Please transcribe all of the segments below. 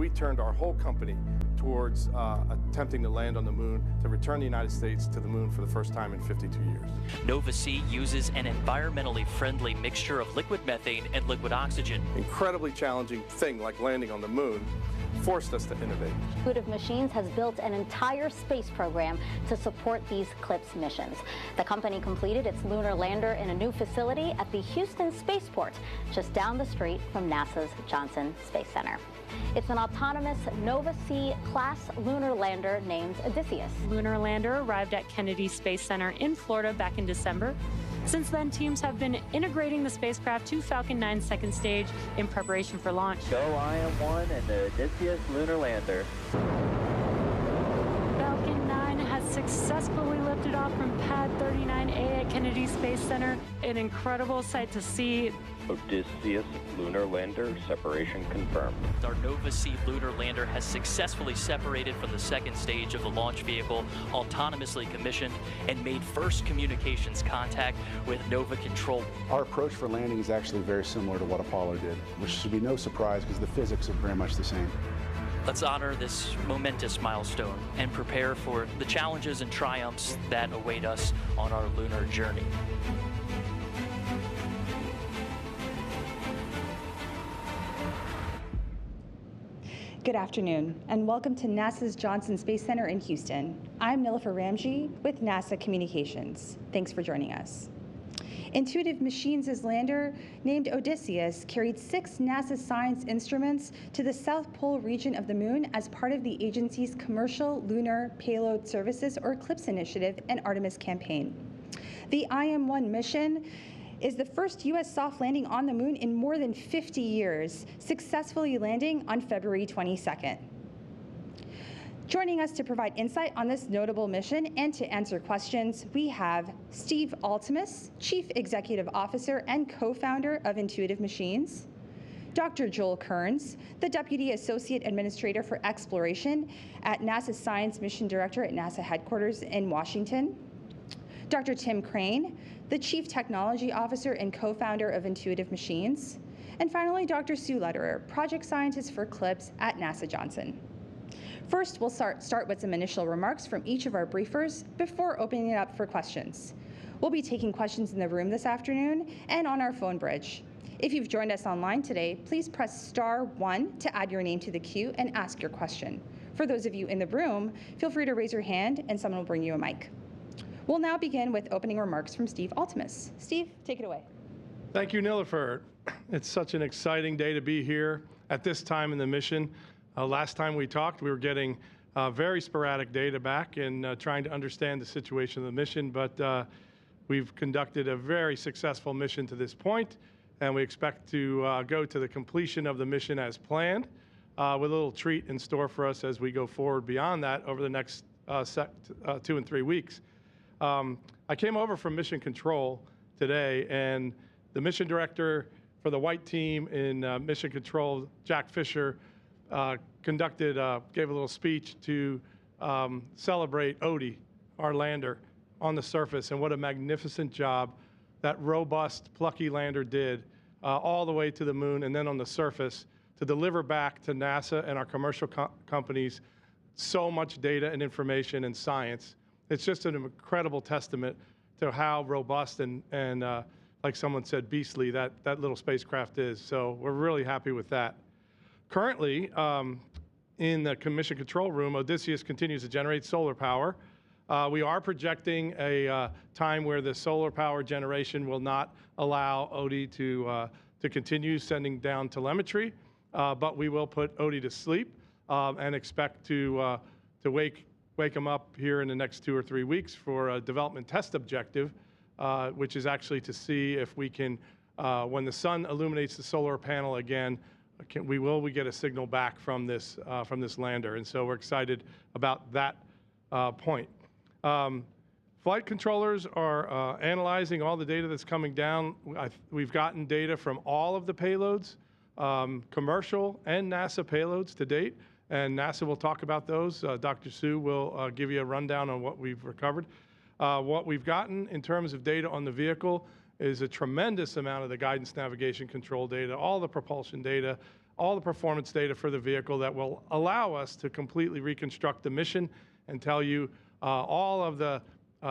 we turned our whole company towards attempting to land on the moon, to return the United States to the moon for the first time in 52 years. Nova-C uses an environmentally friendly mixture of liquid methane and liquid oxygen. Incredibly challenging thing like landing on the moon forced us to innovate. Intuitive Machines has built an entire space program to support these CLIPS missions. The company completed its lunar lander in a new facility at the Houston Spaceport, just down the street from NASA's Johnson Space Center. It's an autonomous Nova-C class lunar lander named Odysseus. Lunar lander arrived at Kennedy Space Center in Florida back in December. Since then, teams have been integrating the spacecraft to Falcon 9's second stage in preparation for launch. Go IM-1 and the Odysseus lunar lander. Falcon 9 has successfully lifted off from Pad 39A at Kennedy Space Center. An incredible sight to see. Odysseus lunar lander separation confirmed. Our Nova-C lunar lander has successfully separated from the second stage of the launch vehicle, autonomously commissioned, and made first communications contact with Nova Control. Our approach for landing is actually very similar to what Apollo did, which should be no surprise because the physics are very much the same. Let's honor this momentous milestone and prepare for the challenges and triumphs that await us on our lunar journey. Good afternoon, and welcome to NASA's Johnson Space Center in Houston. I'm Nilofer Ramji with NASA Communications. Thanks for joining us. Intuitive Machines' lander, named Odysseus, carried 6 NASA science instruments to the South Pole region of the moon as part of the agency's Commercial Lunar Payload Services, or CLPS initiative, and Artemis campaign. The IM-1 mission is the first U.S. soft landing on the moon in more than 50 years, successfully landing on February 22nd. Joining us to provide insight on this notable mission and to answer questions, we have Steve Altemus, Chief Executive Officer and co-founder of Intuitive Machines, Dr. Joel Kearns, the Deputy Associate Administrator for Exploration at NASA's Science Mission Director at NASA headquarters in Washington, Dr. Tim Crane, the Chief Technology Officer and co-founder of Intuitive Machines, and finally, Dr. Sue Lederer, Project Scientist for CLPS at NASA Johnson. First, we'll start with some initial remarks from each of our briefers before opening it up for questions. We'll be taking questions in the room this afternoon and on our phone bridge. If you've joined us online today, please press *1 to add your name to the queue and ask your question. For those of you in the room, feel free to raise your hand and someone will bring you a mic. We'll now begin with opening remarks from Steve Altemus. Steve, take it away. Thank you, Nilofer. It's such an exciting day to be here at this time in the mission. Last time we talked, we were getting very sporadic data back and trying to understand the situation of the mission, but we've conducted a very successful mission to this point, and we expect to go to the completion of the mission as planned, with a little treat in store for us as we go forward beyond that over the next 2 and 3 weeks. I came over from Mission Control today, and the mission director for the white team in Mission Control, Jack Fisher, gave a little speech to celebrate Odie, our lander, on the surface, and what a magnificent job that robust, plucky lander did all the way to the moon and then on the surface to deliver back to NASA and our commercial companies so much data and information and science. It's just an incredible testament to how robust and like someone said, beastly that little spacecraft is. So we're really happy with that. Currently, in the Mission Control Room, Odysseus continues to generate solar power. We are projecting a time where the solar power generation will not allow Odie to continue sending down telemetry, but we will put Odie to sleep and expect to wake him up here in the next 2 or 3 weeks for a development test objective, which is actually to see if we can, when the sun illuminates the solar panel again, we get a signal back from this lander, and so we're excited about that point. Flight controllers are analyzing all the data that's coming down. We've gotten data from all of the payloads, commercial and NASA payloads to date, and NASA will talk about those. Dr. Sue will give you a rundown on what we've recovered. What we've gotten in terms of data on the vehicle is a tremendous amount of the guidance, navigation, control data, all the propulsion data, all the performance data for the vehicle that will allow us to completely reconstruct the mission and tell you all of the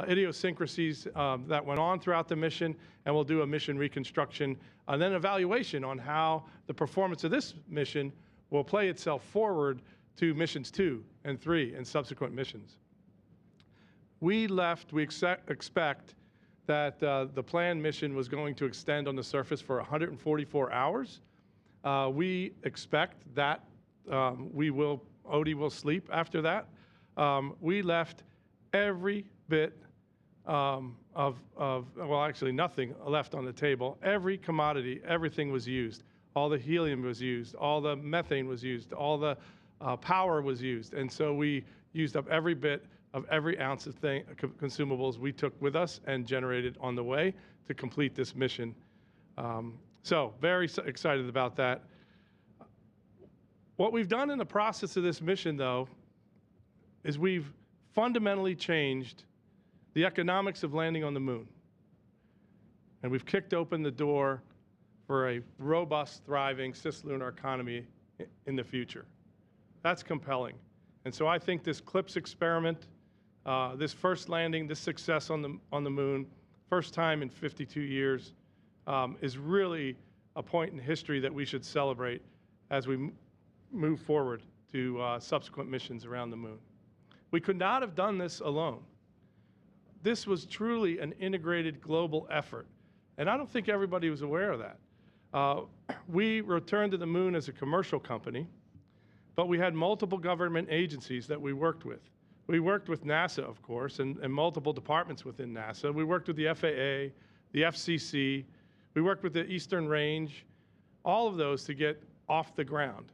idiosyncrasies that went on throughout the mission, and we'll do a mission reconstruction and then evaluation on how the performance of this mission will play itself forward to missions 2 and 3 and subsequent missions. We expect that the planned mission was going to extend on the surface for 144 hours. We expect that Odie will sleep after that. We left every bit well, actually nothing left on the table. Every commodity, everything was used. All the helium was used. All the methane was used. All the power was used. And so we used up every bit of every ounce of consumables we took with us and generated on the way to complete this mission. So very excited about that. What we've done in the process of this mission, though, is we've fundamentally changed the economics of landing on the moon. And we've kicked open the door for a robust, thriving cislunar economy in the future. That's compelling. And so I think this CLIPS experiment, this first landing, this success on the moon, first time in 52 years, is really a point in history that we should celebrate as we move forward to subsequent missions around the moon. We could not have done this alone. This was truly an integrated global effort, and I don't think everybody was aware of that. We returned to the moon as a commercial company, but we had multiple government agencies that we worked with. We worked with NASA, of course, and multiple departments within NASA. We worked with the FAA, the FCC. We worked with the Eastern Range, all of those to get off the ground.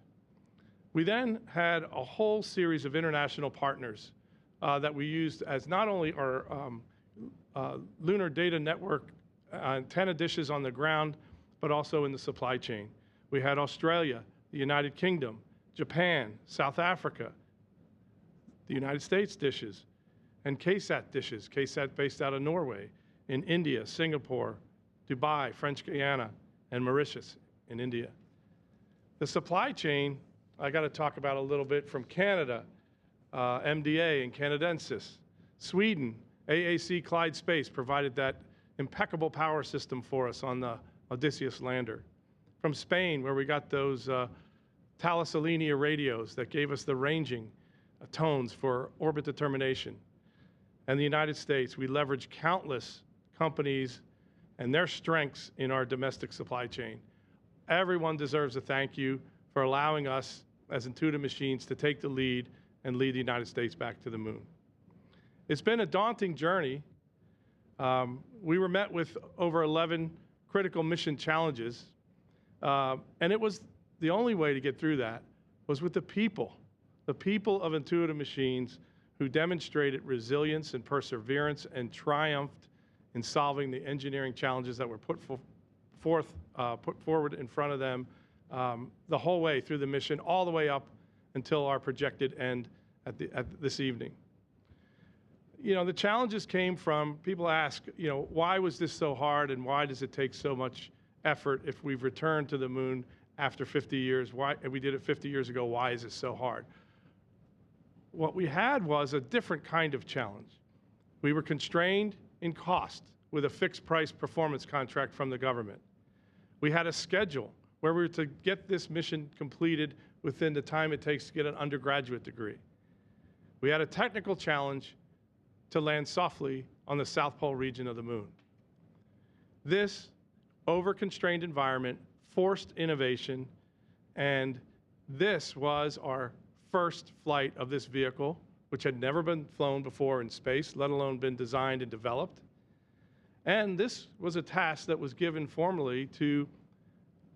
We then had a whole series of international partners that we used as not only our lunar data network antenna dishes on the ground, but also in the supply chain. We had Australia, the United Kingdom, Japan, South Africa, the United States dishes, and KSAT dishes, KSAT based out of Norway, in India, Singapore, Dubai, French Guiana, and Mauritius in India. The supply chain, I got to talk about a little bit from Canada, MDA and Canadensis. Sweden, AAC Clyde Space provided that impeccable power system for us on the Odysseus lander. From Spain, where we got those Thalassalinia radios that gave us the ranging tones for orbit determination. And the United States, we leveraged countless companies and their strengths in our domestic supply chain. Everyone deserves a thank you for allowing us as Intuitive Machines to take the lead and lead the United States back to the moon. It's been a daunting journey. We were met with over 11 critical mission challenges, and it was the only way to get through that was with the people of Intuitive Machines who demonstrated resilience and perseverance and triumphed in solving the engineering challenges that were put forward in front of them the whole way through the mission, all the way up until our projected end at this evening. You know, the challenges came from, people ask, you know, why was this so hard and why does it take so much effort if we've returned to the moon after 50 years? Why, and we did it 50 years ago, why is it so hard? What we had was a different kind of challenge. We were constrained in cost with a fixed price performance contract from the government. We had a schedule where we were to get this mission completed within the time it takes to get an undergraduate degree. We had a technical challenge to land softly on the South Pole region of the moon. This over-constrained environment forced innovation, and this was our first flight of this vehicle, which had never been flown before in space, let alone been designed and developed. And this was a task that was given formally to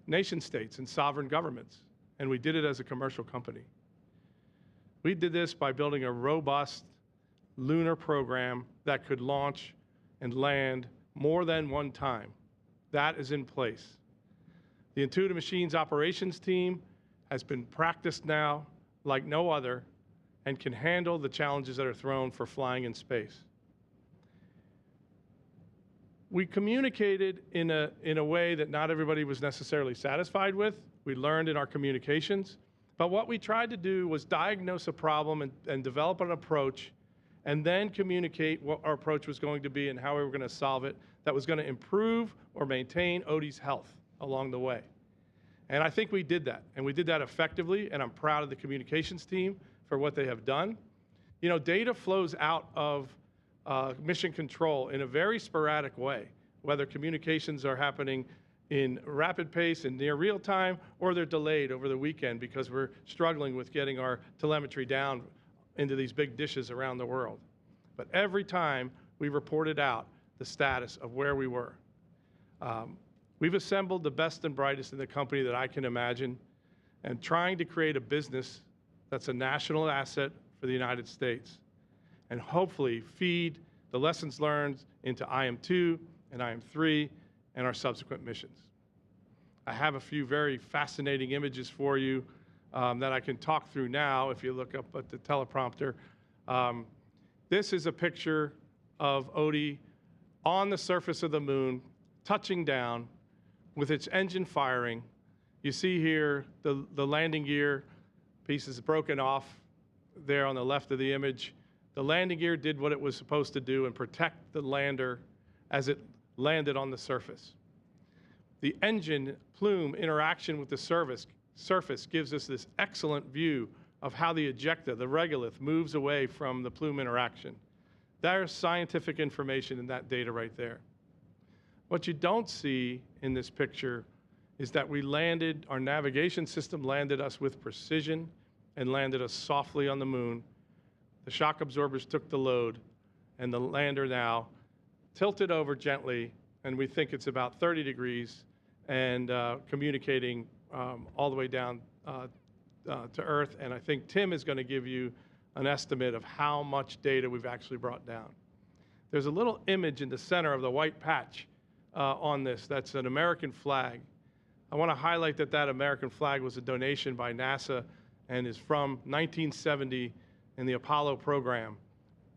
nation states and sovereign governments, and we did it as a commercial company. We did this by building a robust lunar program that could launch and land more than one time. That is in place. The Intuitive Machines operations team has been practiced now like no other and can handle the challenges that are thrown for flying in space. We communicated in a way that not everybody was necessarily satisfied with. We learned in our communications. But what we tried to do was diagnose a problem and develop an approach, and then communicate what our approach was going to be and how we were going to solve it that was going to improve or maintain Odie's health along the way. And I think we did that, and we did that effectively, and I'm proud of the communications team for what they have done. You know, data flows out of mission control in a very sporadic way, whether communications are happening in rapid pace and near real time, or they're delayed over the weekend because we're struggling with getting our telemetry down into these big dishes around the world. But every time we reported out the status of where we were. We've assembled the best and brightest in the company that I can imagine, and trying to create a business that's a national asset for the United States, and hopefully feed the lessons learned into IM2 and IM3 and our subsequent missions. I have a few very fascinating images for you that I can talk through now if you look up at the teleprompter. This is a picture of Odie on the surface of the moon, touching down with its engine firing. You see here the landing gear piece is broken off there on the left of the image. The landing gear did what it was supposed to do and protect the lander as it landed on the surface. The engine plume interaction with the surface gives us this excellent view of how the ejecta, the regolith, moves away from the plume interaction. There's scientific information in that data right there. What you don't see in this picture is that we landed, our navigation system landed us with precision and landed us softly on the moon. The shock absorbers took the load, and the lander now tilted over gently, and we think it's about 30 degrees, and communicating all the way down to Earth. And I think Tim is going to give you an estimate of how much data we've actually brought down. There's a little image in the center of the white patch on this. That's an American flag. I want to highlight that that American flag was a donation by NASA and is from 1970 in the Apollo program.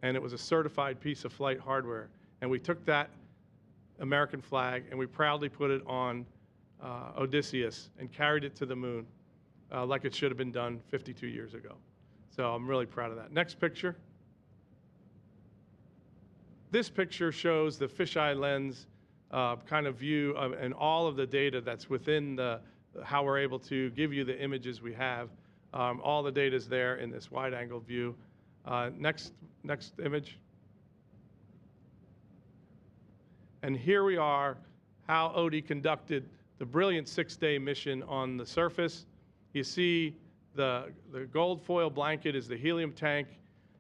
And it was a certified piece of flight hardware. And we took that American flag and we proudly put it on Odysseus and carried it to the moon like it should have been done 52 years ago. So I'm really proud of that. Next picture. This picture shows the fisheye lens kind of view of, and all of the data that's within how we're able to give you the images we have. All the data is there in this wide-angle view. Next image. And here we are, how Odie conducted the brilliant 6-day mission on the surface. You see the gold foil blanket is the helium tank.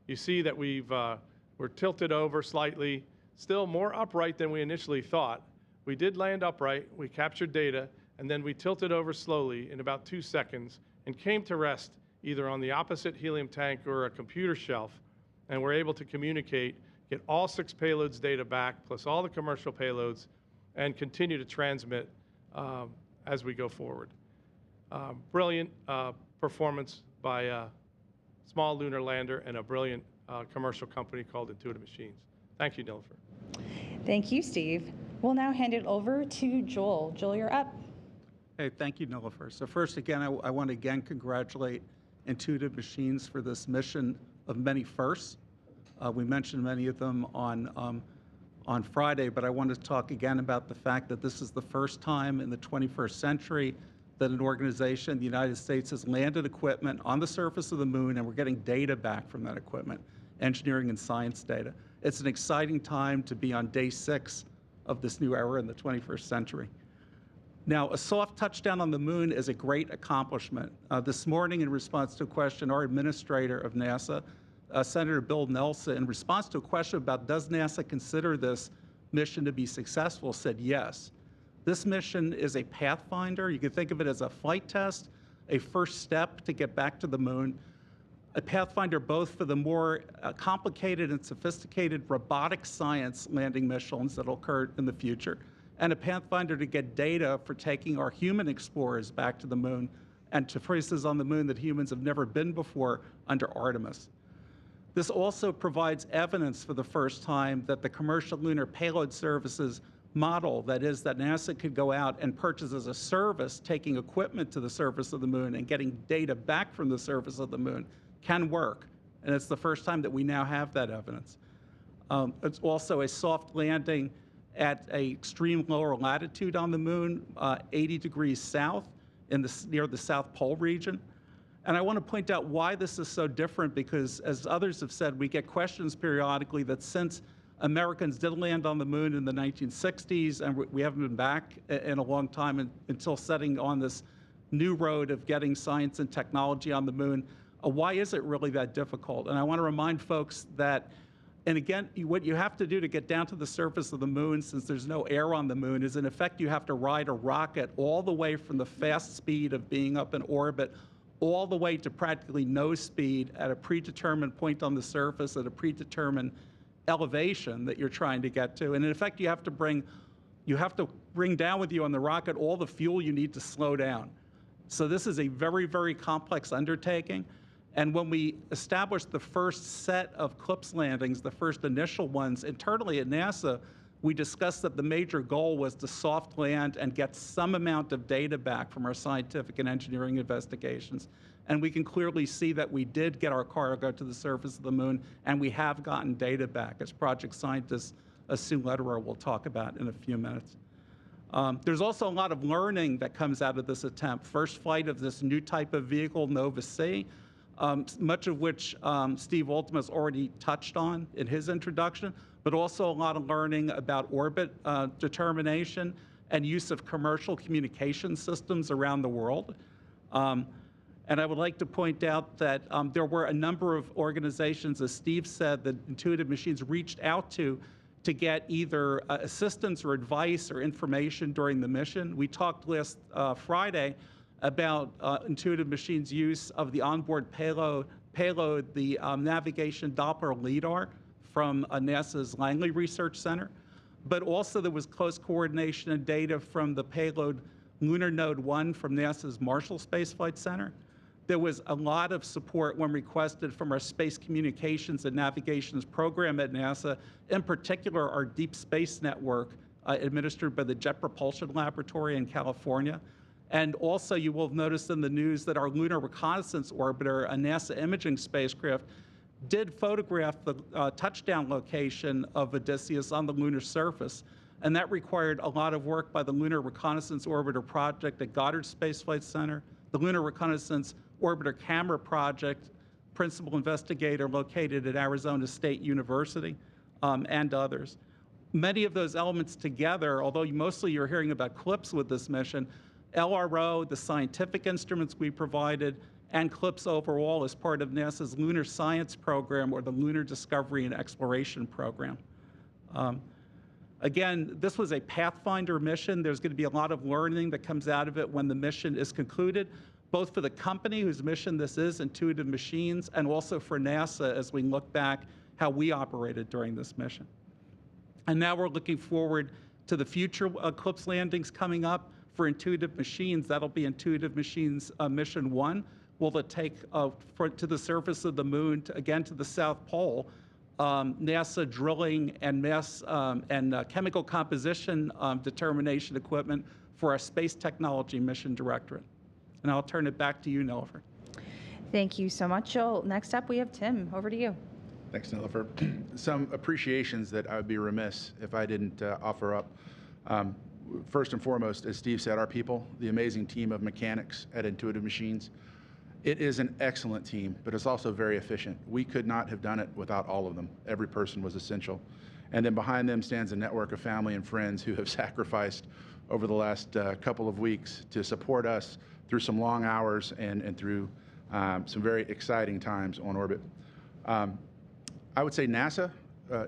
You see that we're tilted over slightly, still more upright than we initially thought. We did land upright, we captured data, and then we tilted over slowly in about 2 seconds and came to rest either on the opposite helium tank or a computer shelf, and we're able to communicate, get all 6 payloads data back, plus all the commercial payloads, and continue to transmit as we go forward. Brilliant performance by a small lunar lander and a brilliant commercial company called Intuitive Machines. Thank you, Nilofer. Thank you, Steve. We'll now hand it over to Joel. Joel, you're up. Hey, thank you, Nilofer. So first, again, I want to again congratulate Intuitive Machines for this mission of many firsts. We mentioned many of them on Friday, but I want to talk again about the fact that this is the first time in the 21st century that an organization in the United States has landed equipment on the surface of the moon, and we're getting data back from that equipment, engineering and science data. It's an exciting time to be on day 6 of this new era in the 21st century. Now, a soft touchdown on the moon is a great accomplishment. This morning, in response to a question, our administrator of NASA, Senator Bill Nelson, in response to a question about does NASA consider this mission to be successful, said yes. This mission is a pathfinder. You can think of it as a flight test, a first step to get back to the moon, a pathfinder both for the more complicated and sophisticated robotic science landing missions that will occur in the future, and a pathfinder to get data for taking our human explorers back to the moon and to places on the moon that humans have never been before under Artemis. This also provides evidence for the first time that the commercial lunar payload services model, that is, that NASA could go out and purchase as a service, taking equipment to the surface of the moon and getting data back from the surface of the moon, can work. And it's the first time that we now have that evidence. It's also a soft landing at an extreme lower latitude on the moon, 80 degrees south, near the South Pole region. And I want to point out why this is so different, because as others have said, we get questions periodically that since Americans did land on the moon in the 1960s, and we haven't been back in a long time until setting on this new road of getting science and technology on the moon, why is it really that difficult? And I want to remind folks that, and again, what you have to do to get down to the surface of the moon, since there's no air on the moon, is in effect you have to ride a rocket all the way from the fast speed of being up in orbit all the way to practically no speed at a predetermined point on the surface at a predetermined elevation that you're trying to get to. And in effect, you have to bring down with you on the rocket all the fuel you need to slow down. So this is a very, very complex undertaking. And when we established the first set of CLPS landings, the first initial ones, internally at NASA, we discussed that the major goal was to soft land and get some amount of data back from our scientific and engineering investigations. And we can clearly see that we did get our cargo to the surface of the moon, and we have gotten data back, as project scientist Sue Lederer will talk about in a few minutes. There's also a lot of learning that comes out of this attempt. First flight of this new type of vehicle, Nova C, much of which Steve Altima has already touched on in his introduction, but also a lot of learning about orbit determination and use of commercial communication systems around the world. And I would like to point out that there were a number of organizations, as Steve said, that Intuitive Machines reached out to get either assistance or advice or information during the mission. We talked last Friday about Intuitive Machines' use of the onboard payload, the navigation Doppler LIDAR from NASA's Langley Research Center. But also there was close coordination and data from the payload Lunar Node 1 from NASA's Marshall Space Flight Center. There was a lot of support when requested from our Space Communications and Navigations program at NASA, in particular our Deep Space Network administered by the Jet Propulsion Laboratory in California. And also you will have noticed in the news that our Lunar Reconnaissance Orbiter, a NASA imaging spacecraft, did photograph the touchdown location of Odysseus on the lunar surface. And that required a lot of work by the Lunar Reconnaissance Orbiter project at Goddard Space Flight Center, the Lunar Reconnaissance Orbiter Camera Project, principal investigator located at Arizona State University, and others. Many of those elements together, although mostly you're hearing about CLPS with this mission, LRO, the scientific instruments we provided, and CLPS overall as part of NASA's Lunar Science Program, or the Lunar Discovery and Exploration Program. Again, this was a Pathfinder mission. There's going to be a lot of learning that comes out of it when the mission is concluded, both for the company whose mission this is, Intuitive Machines, and also for NASA as we look back how we operated during this mission. And now we're looking forward to the future CLPS landings coming up for Intuitive Machines. That'll be Intuitive Machines Mission 1. Will it take to the surface of the moon, again to the South Pole, NASA drilling and chemical composition determination equipment for our Space Technology Mission Directorate. And I'll turn it back to you, Nilofer. Thank you so much, Joel. Next up, we have Tim. Over to you. Thanks, Nilofer. Some appreciations that I would be remiss if I didn't offer up. First and foremost, as Steve said, our people, the amazing team of mechanics at Intuitive Machines. It is an excellent team, but it's also very efficient. We could not have done it without all of them. Every person was essential. And then behind them stands a network of family and friends who have sacrificed over the last couple of weeks to support us through some long hours and through some very exciting times on orbit. I would say NASA,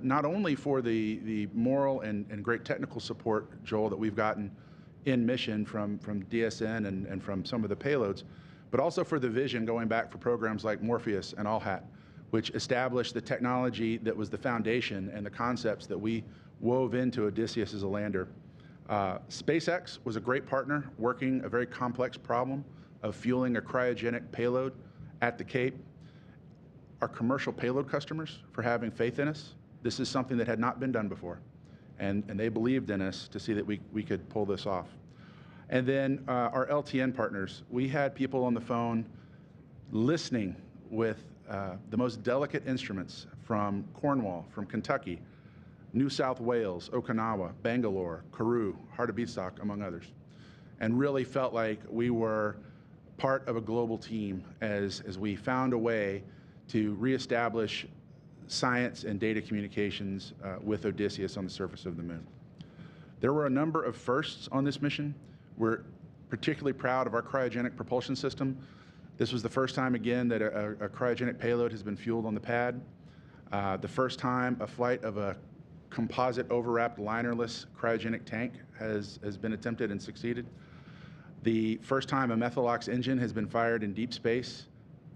not only for the moral and great technical support, Joel, that we've gotten in mission from DSN and from some of the payloads, but also for the vision going back for programs like Morpheus and AllHat, which established the technology that was the foundation and the concepts that we wove into Odysseus as a lander. SpaceX was a great partner working a very complex problem of fueling a cryogenic payload at the Cape. Our commercial payload customers for having faith in us. This is something that had not been done before. and they believed in us to see that we could pull this off. And then our LTN partners, we had people on the phone listening with the most delicate instruments from Cornwall, from Kentucky, New South Wales, Okinawa, Bangalore, Karoo, Heart of Beatstock, among others, and really felt like we were part of a global team as we found a way to reestablish science and data communications with Odysseus on the surface of the moon. There were a number of firsts on this mission. We're particularly proud of our cryogenic propulsion system. This was the first time, again, that a cryogenic payload has been fueled on the pad. The first time a flight of a composite overwrapped linerless cryogenic tank has been attempted and succeeded. The first time a Methalox engine has been fired in deep space,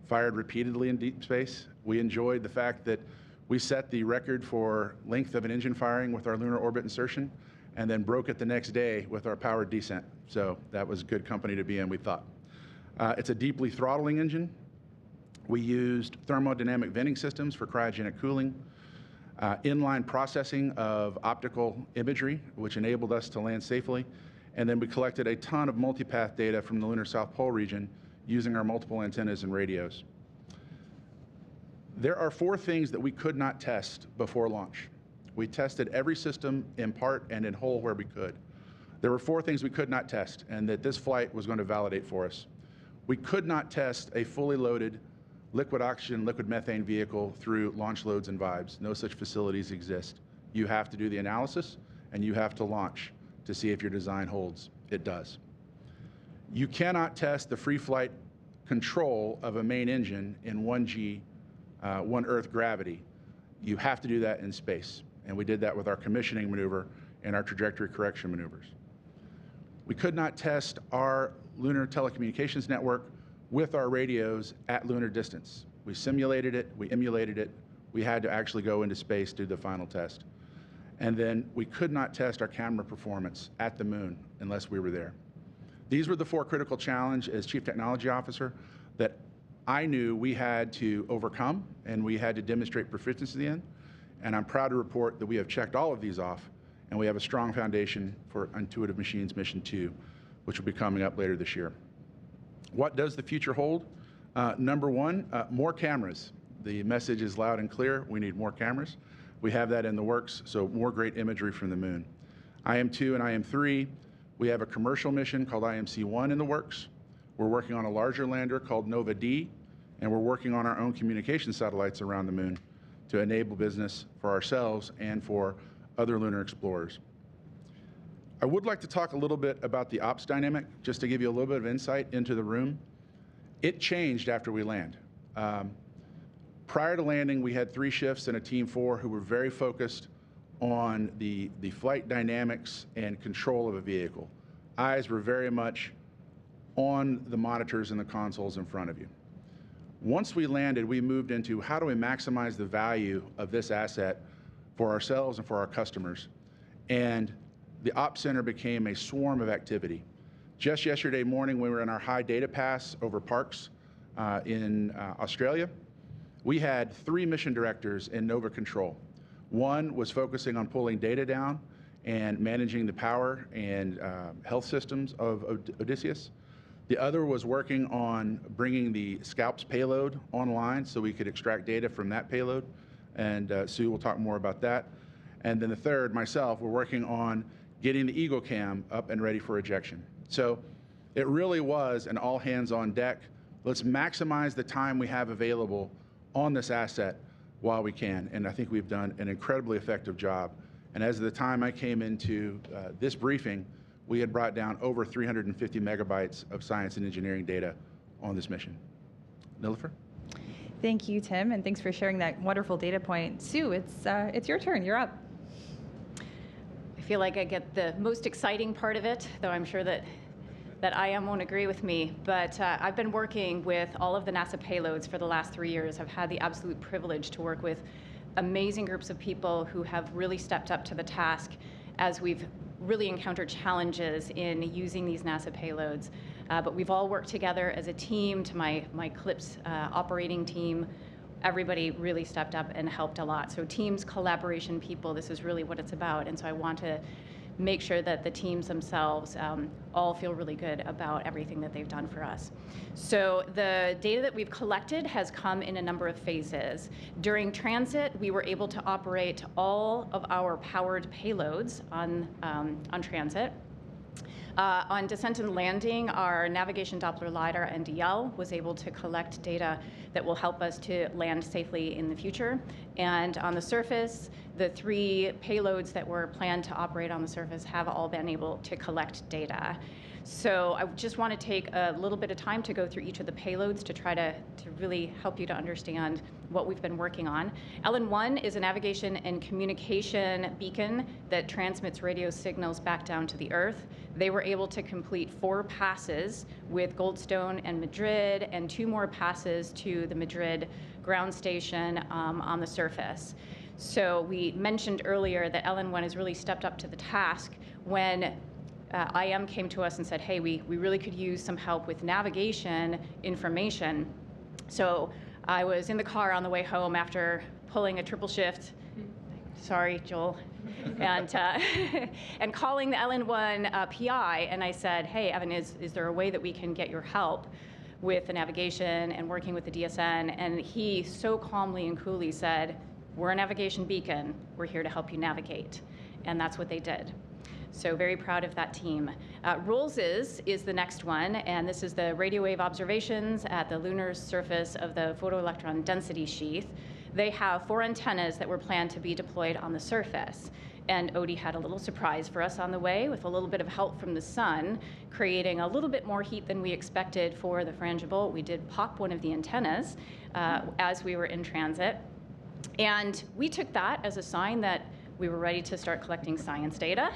fired repeatedly in deep space. We enjoyed the fact that we set the record for length of an engine firing with our lunar orbit insertion, and then broke it the next day with our powered descent. So that was good company to be in, we thought. It's a deeply throttling engine. We used thermodynamic venting systems for cryogenic cooling, inline processing of optical imagery, which enabled us to land safely. And then we collected a ton of multipath data from the lunar South Pole region using our multiple antennas and radios. There are 4 things that we could not test before launch. We tested every system in part and in whole where we could. There were 4 things we could not test, and that this flight was going to validate for us. We could not test a fully loaded liquid oxygen, liquid methane vehicle through launch loads and vibes. No such facilities exist. You have to do the analysis, and you have to launch to see if your design holds. It does. You cannot test the free flight control of a main engine in 1G, 1 Earth gravity. You have to do that in space. And we did that with our commissioning maneuver and our trajectory correction maneuvers. We could not test our lunar telecommunications network with our radios at lunar distance. We simulated it, we emulated it, we had to actually go into space to do the final test. And then we could not test our camera performance at the moon unless we were there. These were the 4 critical challenges as Chief Technology Officer that I knew we had to overcome and we had to demonstrate proficiency in. And I'm proud to report that we have checked all of these off, and we have a strong foundation for Intuitive Machines Mission 2, which will be coming up later this year. What does the future hold? Number 1, more cameras. The message is loud and clear. We need more cameras. We have that in the works, so more great imagery from the moon. IM2 and IM3, we have a commercial mission called IMC-1 in the works. We're working on a larger lander called Nova-D, and we're working on our own communication satellites around the moon to enable business for ourselves and for other lunar explorers. I would like to talk a little bit about the ops dynamic, just to give you a little bit of insight into the room. It changed after we land. Prior to landing, we had 3 shifts and a team 4 who were very focused on the flight dynamics and control of a vehicle. Eyes were very much on the monitors and the consoles in front of you. Once we landed, we moved into how do we maximize the value of this asset for ourselves and for our customers. And the Ops Center became a swarm of activity. Just yesterday morning, we were in our high data pass over Parks in Australia. We had 3 mission directors in Nova Control. One was focusing on pulling data down and managing the power and health systems of Odysseus. The other was working on bringing the Scalps payload online so we could extract data from that payload. And Sue will talk more about that. And then the third, myself, we're working on getting the Eagle Cam up and ready for ejection. So it really was an all hands on deck. Let's maximize the time we have available on this asset while we can. And I think we've done an incredibly effective job. And as of the time I came into this briefing, we had brought down over 350 megabytes of science and engineering data on this mission. Nilofer? Thank you, Tim, and thanks for sharing that wonderful data point. Sue, it's your turn. You're up. I feel like I get the most exciting part of it, though I'm sure that IM won't agree with me. But I've been working with all of the NASA payloads for the last 3 years. I've had the absolute privilege to work with amazing groups of people who have really stepped up to the task as we've really encountered challenges in using these NASA payloads. But we've all worked together as a team, to my CLIPS operating team. everybody really stepped up and helped a lot. So teams, collaboration, people, this is really what it's about. And so I want to make sure that the teams themselves all feel really good about everything that they've done for us. So the data that we've collected has come in a number of phases. During transit, we were able to operate all of our powered payloads on transit. On descent and landing, our navigation Doppler LiDAR NDL was able to collect data that will help us to land safely in the future. And on the surface, the 3 payloads that were planned to operate on the surface have all been able to collect data. So I just want to take a little bit of time to go through each of the payloads to try to really help you to understand what we've been working on. LN1 is a navigation and communication beacon that transmits radio signals back down to the Earth. They were able to complete 4 passes with Goldstone and Madrid, and 2 more passes to the Madrid ground station on the surface. So we mentioned earlier that LN1 has really stepped up to the task when IM came to us and said, hey, we really could use some help with navigation information. So I was in the car on the way home after pulling a triple shift. Sorry, Joel. And, and calling the LN1 PI, and I said, hey, Evan, is there a way that we can get your help with the navigation and working with the DSN? And he so calmly and coolly said, we're a navigation beacon. We're here to help you navigate. And that's what they did. So very proud of that team. ROLS's is the next one, and this is the radio wave observations at the lunar surface of the photoelectron density sheath. They have 4 antennas that were planned to be deployed on the surface. And Odie had a little surprise for us on the way with a little bit of help from the sun, creating a little bit more heat than we expected for the frangible. We did pop one of the antennas as we were in transit. And we took that as a sign that we were ready to start collecting science data.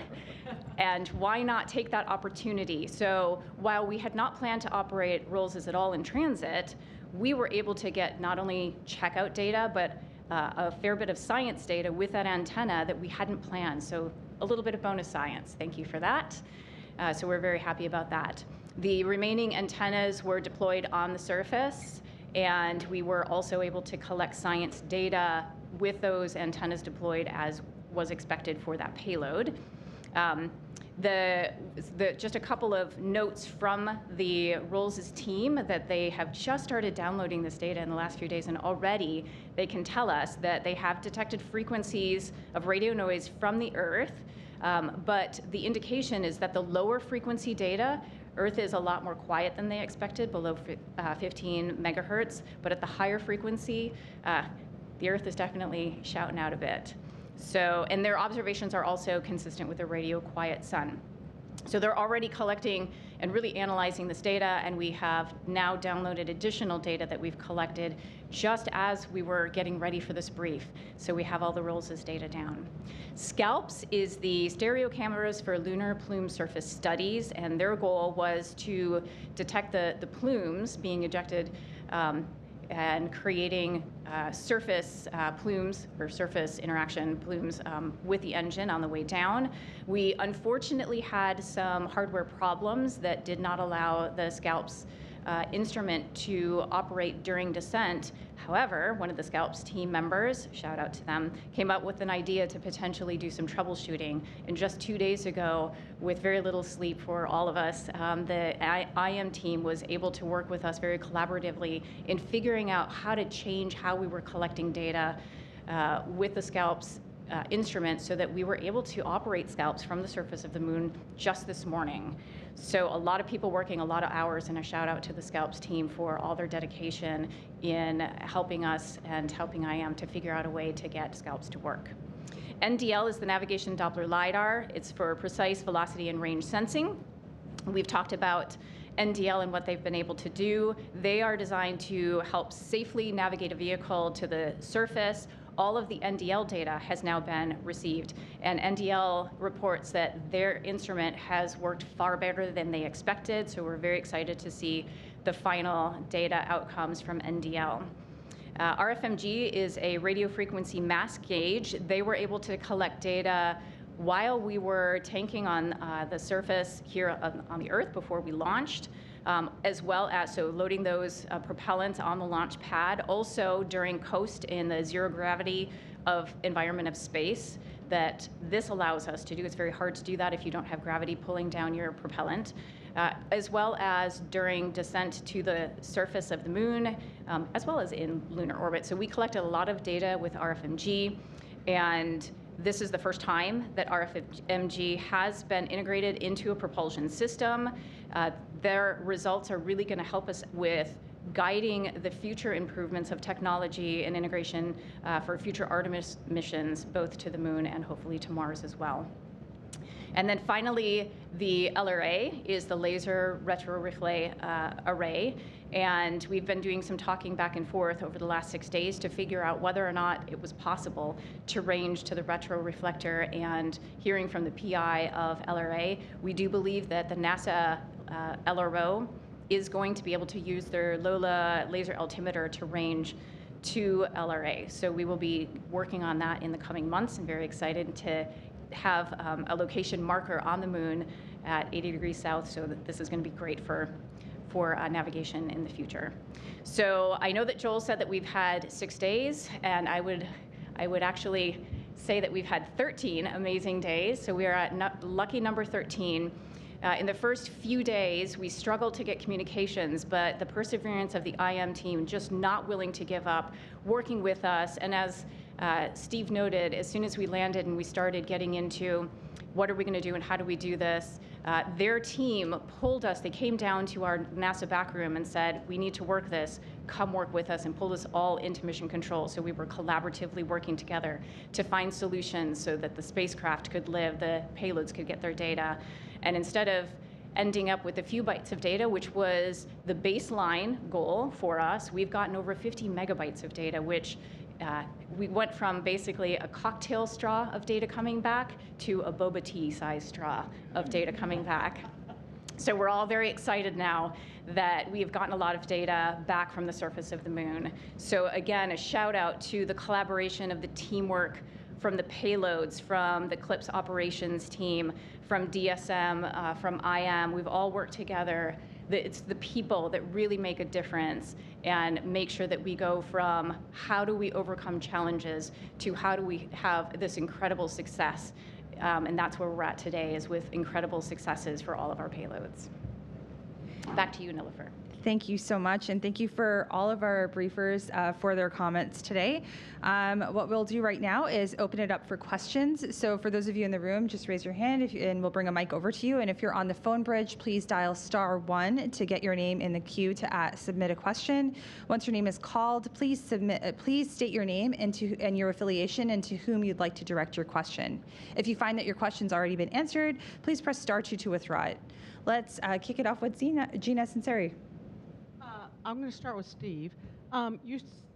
And why not take that opportunity? So while we had not planned to operate ROLS's at all in transit, we were able to get not only checkout data, but a fair bit of science data with that antenna that we hadn't planned. So a little bit of bonus science. Thank you for that. So we're very happy about that. The remaining antennas were deployed on the surface, and we were also able to collect science data with those antennas deployed as was expected for that payload. Just a couple of notes from the ROLS's team that they have just started downloading this data in the last few days, and already they can tell us that they have detected frequencies of radio noise from the Earth, but the indication is that the lower frequency data, Earth is a lot more quiet than they expected, below 15 megahertz, but at the higher frequency, the Earth is definitely shouting out a bit. So, and their observations are also consistent with the radio quiet sun. So they're already collecting and really analyzing this data, and we have now downloaded additional data that we've collected just as we were getting ready for this brief. So we have all the ROLS's data down. SCALPS is the stereo cameras for lunar plume surface studies, and their goal was to detect the plumes being ejected and creating surface plumes or surface interaction plumes with the engine on the way down. We unfortunately had some hardware problems that did not allow the SCALPS instrument to operate during descent. However, one of the SCALPS team members, shout out to them, came up with an idea to potentially do some troubleshooting. And just 2 days ago, with very little sleep for all of us, the IM team was able to work with us very collaboratively in figuring out how to change how we were collecting data with the SCALPS instrument so that we were able to operate SCALPS from the surface of the moon just this morning. So a lot of people working a lot of hours, and a shout out to the SCALPS team for all their dedication in helping us and helping IM to figure out a way to get SCALPS to work. NDL is the navigation Doppler LiDAR. It's for precise velocity and range sensing. We've talked about NDL and what they've been able to do. They are designed to help safely navigate a vehicle to the surface. All of the NDL data has now been received, and NDL reports that their instrument has worked far better than they expected, so we're very excited to see the final data outcomes from NDL. RFMG is a radio frequency mass gauge. They were able to collect data while we were tanking on the surface here on the Earth before we launched. as well as loading those propellants on the launch pad, also during coast in the zero gravity of environment of space that this allows us to do. It's very hard to do that if you don't have gravity pulling down your propellant. As well as during descent to the surface of the moon, as well as in lunar orbit. So we collected a lot of data with RFMG, and this is the first time that RFMG has been integrated into a propulsion system. Their results are really going to help us with guiding the future improvements of technology and integration for future Artemis missions, both to the moon and hopefully to Mars as well. And then finally, the LRA is the Laser Retroreflect Array. And we've been doing some talking back and forth over the last 6 days to figure out whether or not it was possible to range to the retroreflector. And hearing from the PI of LRA, we do believe that the NASA LRO is going to be able to use their LOLA laser altimeter to range to LRA. So we will be working on that in the coming months, and very excited to have a location marker on the moon at 80 degrees south, so that this is going to be great for navigation in the future. So I know that Joel said that we've had 6 days, and I would actually say that we've had 13 amazing days. So we are at lucky number 13. In the first few days, we struggled to get communications, but the perseverance of the IM team, just not willing to give up, working with us, and as Steve noted, as soon as we landed and we started getting into what are we going to do and how do we do this, their team pulled us. They came down to our NASA back room and said, we need to work this. Come work with us, and pulled us all into mission control. So we were collaboratively working together to find solutions so that the spacecraft could live, the payloads could get their data. And instead of ending up with a few bytes of data, which was the baseline goal for us, we've gotten over 50 megabytes of data, which we went from basically a cocktail straw of data coming back to a boba tea size straw of data coming back. So we're all very excited now that we have gotten a lot of data back from the surface of the moon. So again, a shout out to the collaboration of the teamwork from the payloads, from the CLIPS operations team, from DSM, from IM. We've all worked together. It's the people that really make a difference and make sure that we go from how do we overcome challenges to how do we have this incredible success. And that's where we're at today, is with incredible successes for all of our payloads. Back to you, Nilofer. Thank you so much, and thank you for all of our briefers for their comments today. What we'll do right now is open it up for questions. So for those of you in the room, just raise your hand and we'll bring a mic over to you. And if you're on the phone bridge, please dial *1 to get your name in the queue to submit a question. Once your name is called, please state your name and your affiliation and to whom you'd like to direct your question. If you find that your question's already been answered, please press *2 to withdraw it. Let's kick it off with Gina Sinceri. I'm going to start with Steve.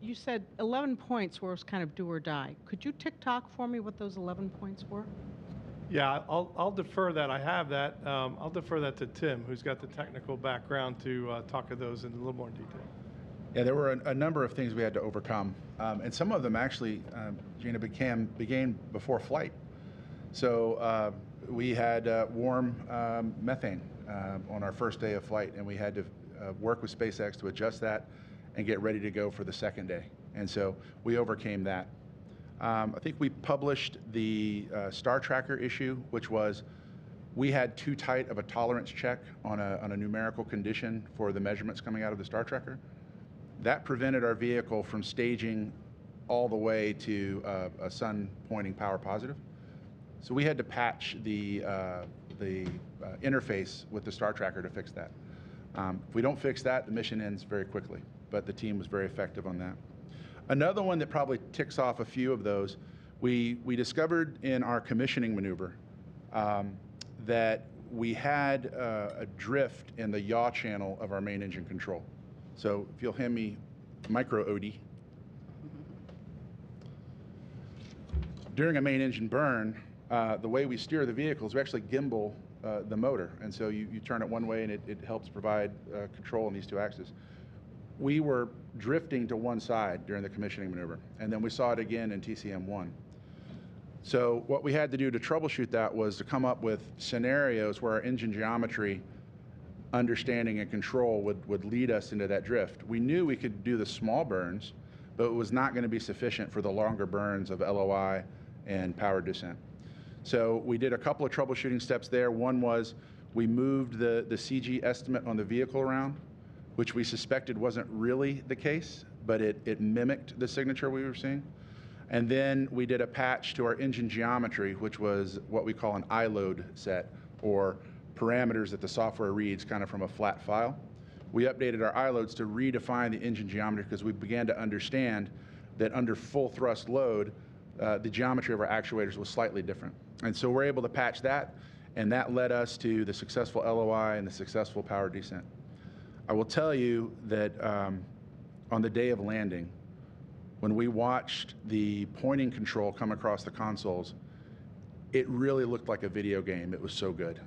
You said 11 points was kind of do or die. Could you tick-tock for me what those 11 points were? Yeah, I'll defer that. I have that. I'll defer that to Tim, who's got the technical background to talk of those in a little more detail. Yeah, there were a number of things we had to overcome, and some of them actually, Gina, began before flight. So we had warm methane on our first day of flight, and we had to work with SpaceX to adjust that and get ready to go for the second day. And so we overcame that. I think we published the Star Tracker issue, which was we had too tight of a tolerance check on a numerical condition for the measurements coming out of the Star Tracker. That prevented our vehicle from staging all the way to a sun pointing power positive. So we had to patch the interface with the Star Tracker to fix that. If we don't fix that, the mission ends very quickly, but the team was very effective on that. Another one that probably ticks off a few of those, we discovered in our commissioning maneuver that we had a drift in the yaw channel of our main engine control. So if you'll hand me micro Odie. During a main engine burn, the way we steer the vehicles, we actually gimbal the motor, and so you turn it one way and it helps provide control on these two axes. We were drifting to one side during the commissioning maneuver, and then we saw it again in TCM-1. So what we had to do to troubleshoot that was to come up with scenarios where our engine geometry understanding and control would lead us into that drift. We knew we could do the small burns, but it was not going to be sufficient for the longer burns of LOI and power descent. So we did a couple of troubleshooting steps there. One was we moved the CG estimate on the vehicle around, which we suspected wasn't really the case, but it mimicked the signature we were seeing. And then we did a patch to our engine geometry, which was what we call an iLoad set, or parameters that the software reads kind of from a flat file. We updated our iLoads to redefine the engine geometry because we began to understand that under full thrust load, the geometry of our actuators was slightly different. And so we're able to patch that, and that led us to the successful LOI and the successful power descent. I will tell you that on the day of landing, when we watched the pointing control come across the consoles, it really looked like a video game. It was so good.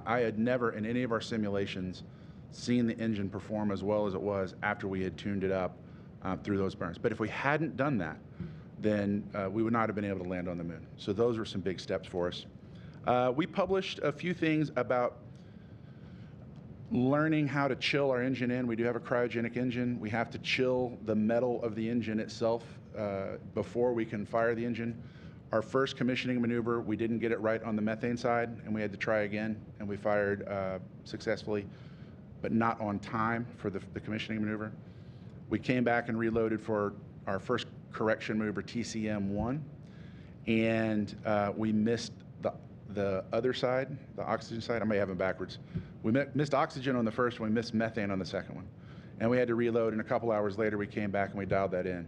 I had never, in any of our simulations, seen the engine perform as well as it was after we had tuned it up through those burns. But if we hadn't done that, then we would not have been able to land on the moon. So those were some big steps for us. We published a few things about learning how to chill our engine in. We do have a cryogenic engine. We have to chill the metal of the engine itself before we can fire the engine. Our first commissioning maneuver, we didn't get it right on the methane side, and we had to try again, and we fired successfully, but not on time for the commissioning maneuver. We came back and reloaded for our first correction maneuver, TCM1, and we missed the other side, the oxygen side. I may have them backwards. We missed oxygen on the first one, we missed methane on the second one. And we had to reload, and a couple hours later we came back and we dialed that in.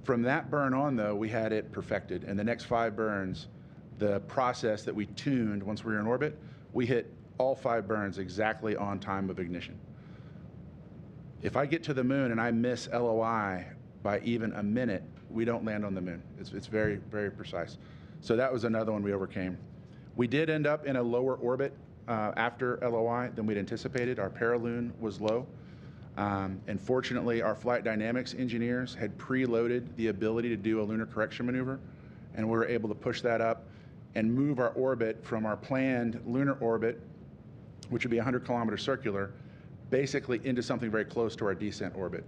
From that burn on, though, we had it perfected. And the next 5 burns, the process that we tuned once we were in orbit, we hit all 5 burns exactly on time of ignition. If I get to the moon and I miss LOI by even a minute, we don't land on the moon. It's very, very precise. So that was another one we overcame. We did end up in a lower orbit after LOI than we'd anticipated. Our paraloon was low. And fortunately, our flight dynamics engineers had preloaded the ability to do a lunar correction maneuver, and we were able to push that up and move our orbit from our planned lunar orbit, which would be 100-kilometer circular, basically into something very close to our descent orbit.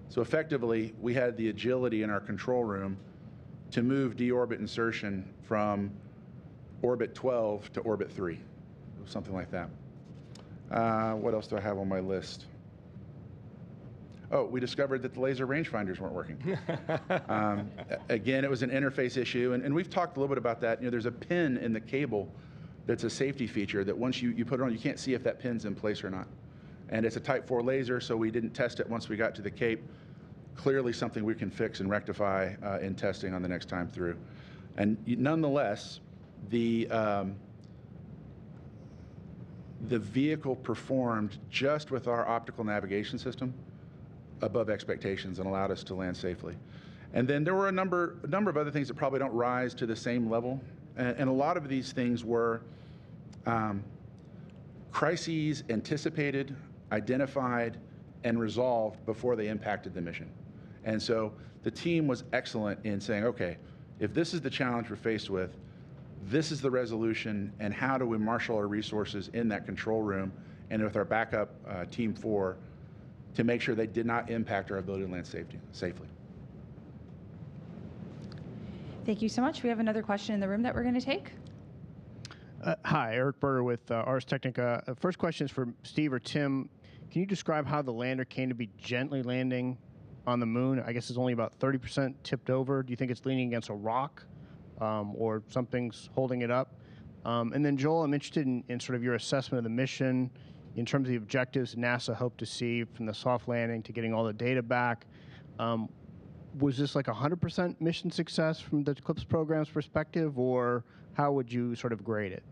So effectively, we had the agility in our control room to move deorbit insertion from orbit 12 to orbit 3, something like that. What else do I have on my list? Oh, we discovered that the laser rangefinders weren't working. Again, it was an interface issue, and we've talked a little bit about that. You know, there's a pin in the cable that's a safety feature that once you put it on, you can't see if that pin's in place or not. And it's a Type 4 laser, so we didn't test it once we got to the Cape. Clearly something we can fix and rectify in testing on the next time through. And nonetheless, the vehicle performed just with our optical navigation system above expectations and allowed us to land safely. And then there were a number of other things that probably don't rise to the same level. And a lot of these things were crises anticipated, identified, and resolved before they impacted the mission. And so the team was excellent in saying, okay, if this is the challenge we're faced with, this is the resolution, and how do we marshal our resources in that control room and with our backup Team 4 to make sure they did not impact our ability to land safely. Thank you so much. We have another question in the room that we're going to take. Hi, Eric Berger with Ars Technica. First question is for Steve or Tim. Can you describe how the lander came to be gently landing on the moon? I guess it's only about 30% tipped over. Do you think it's leaning against a rock or something's holding it up? And then Joel, I'm interested in sort of your assessment of the mission in terms of the objectives NASA hoped to see from the soft landing to getting all the data back. Was this like 100% mission success from the CLIPS program's perspective, or how would you sort of grade it?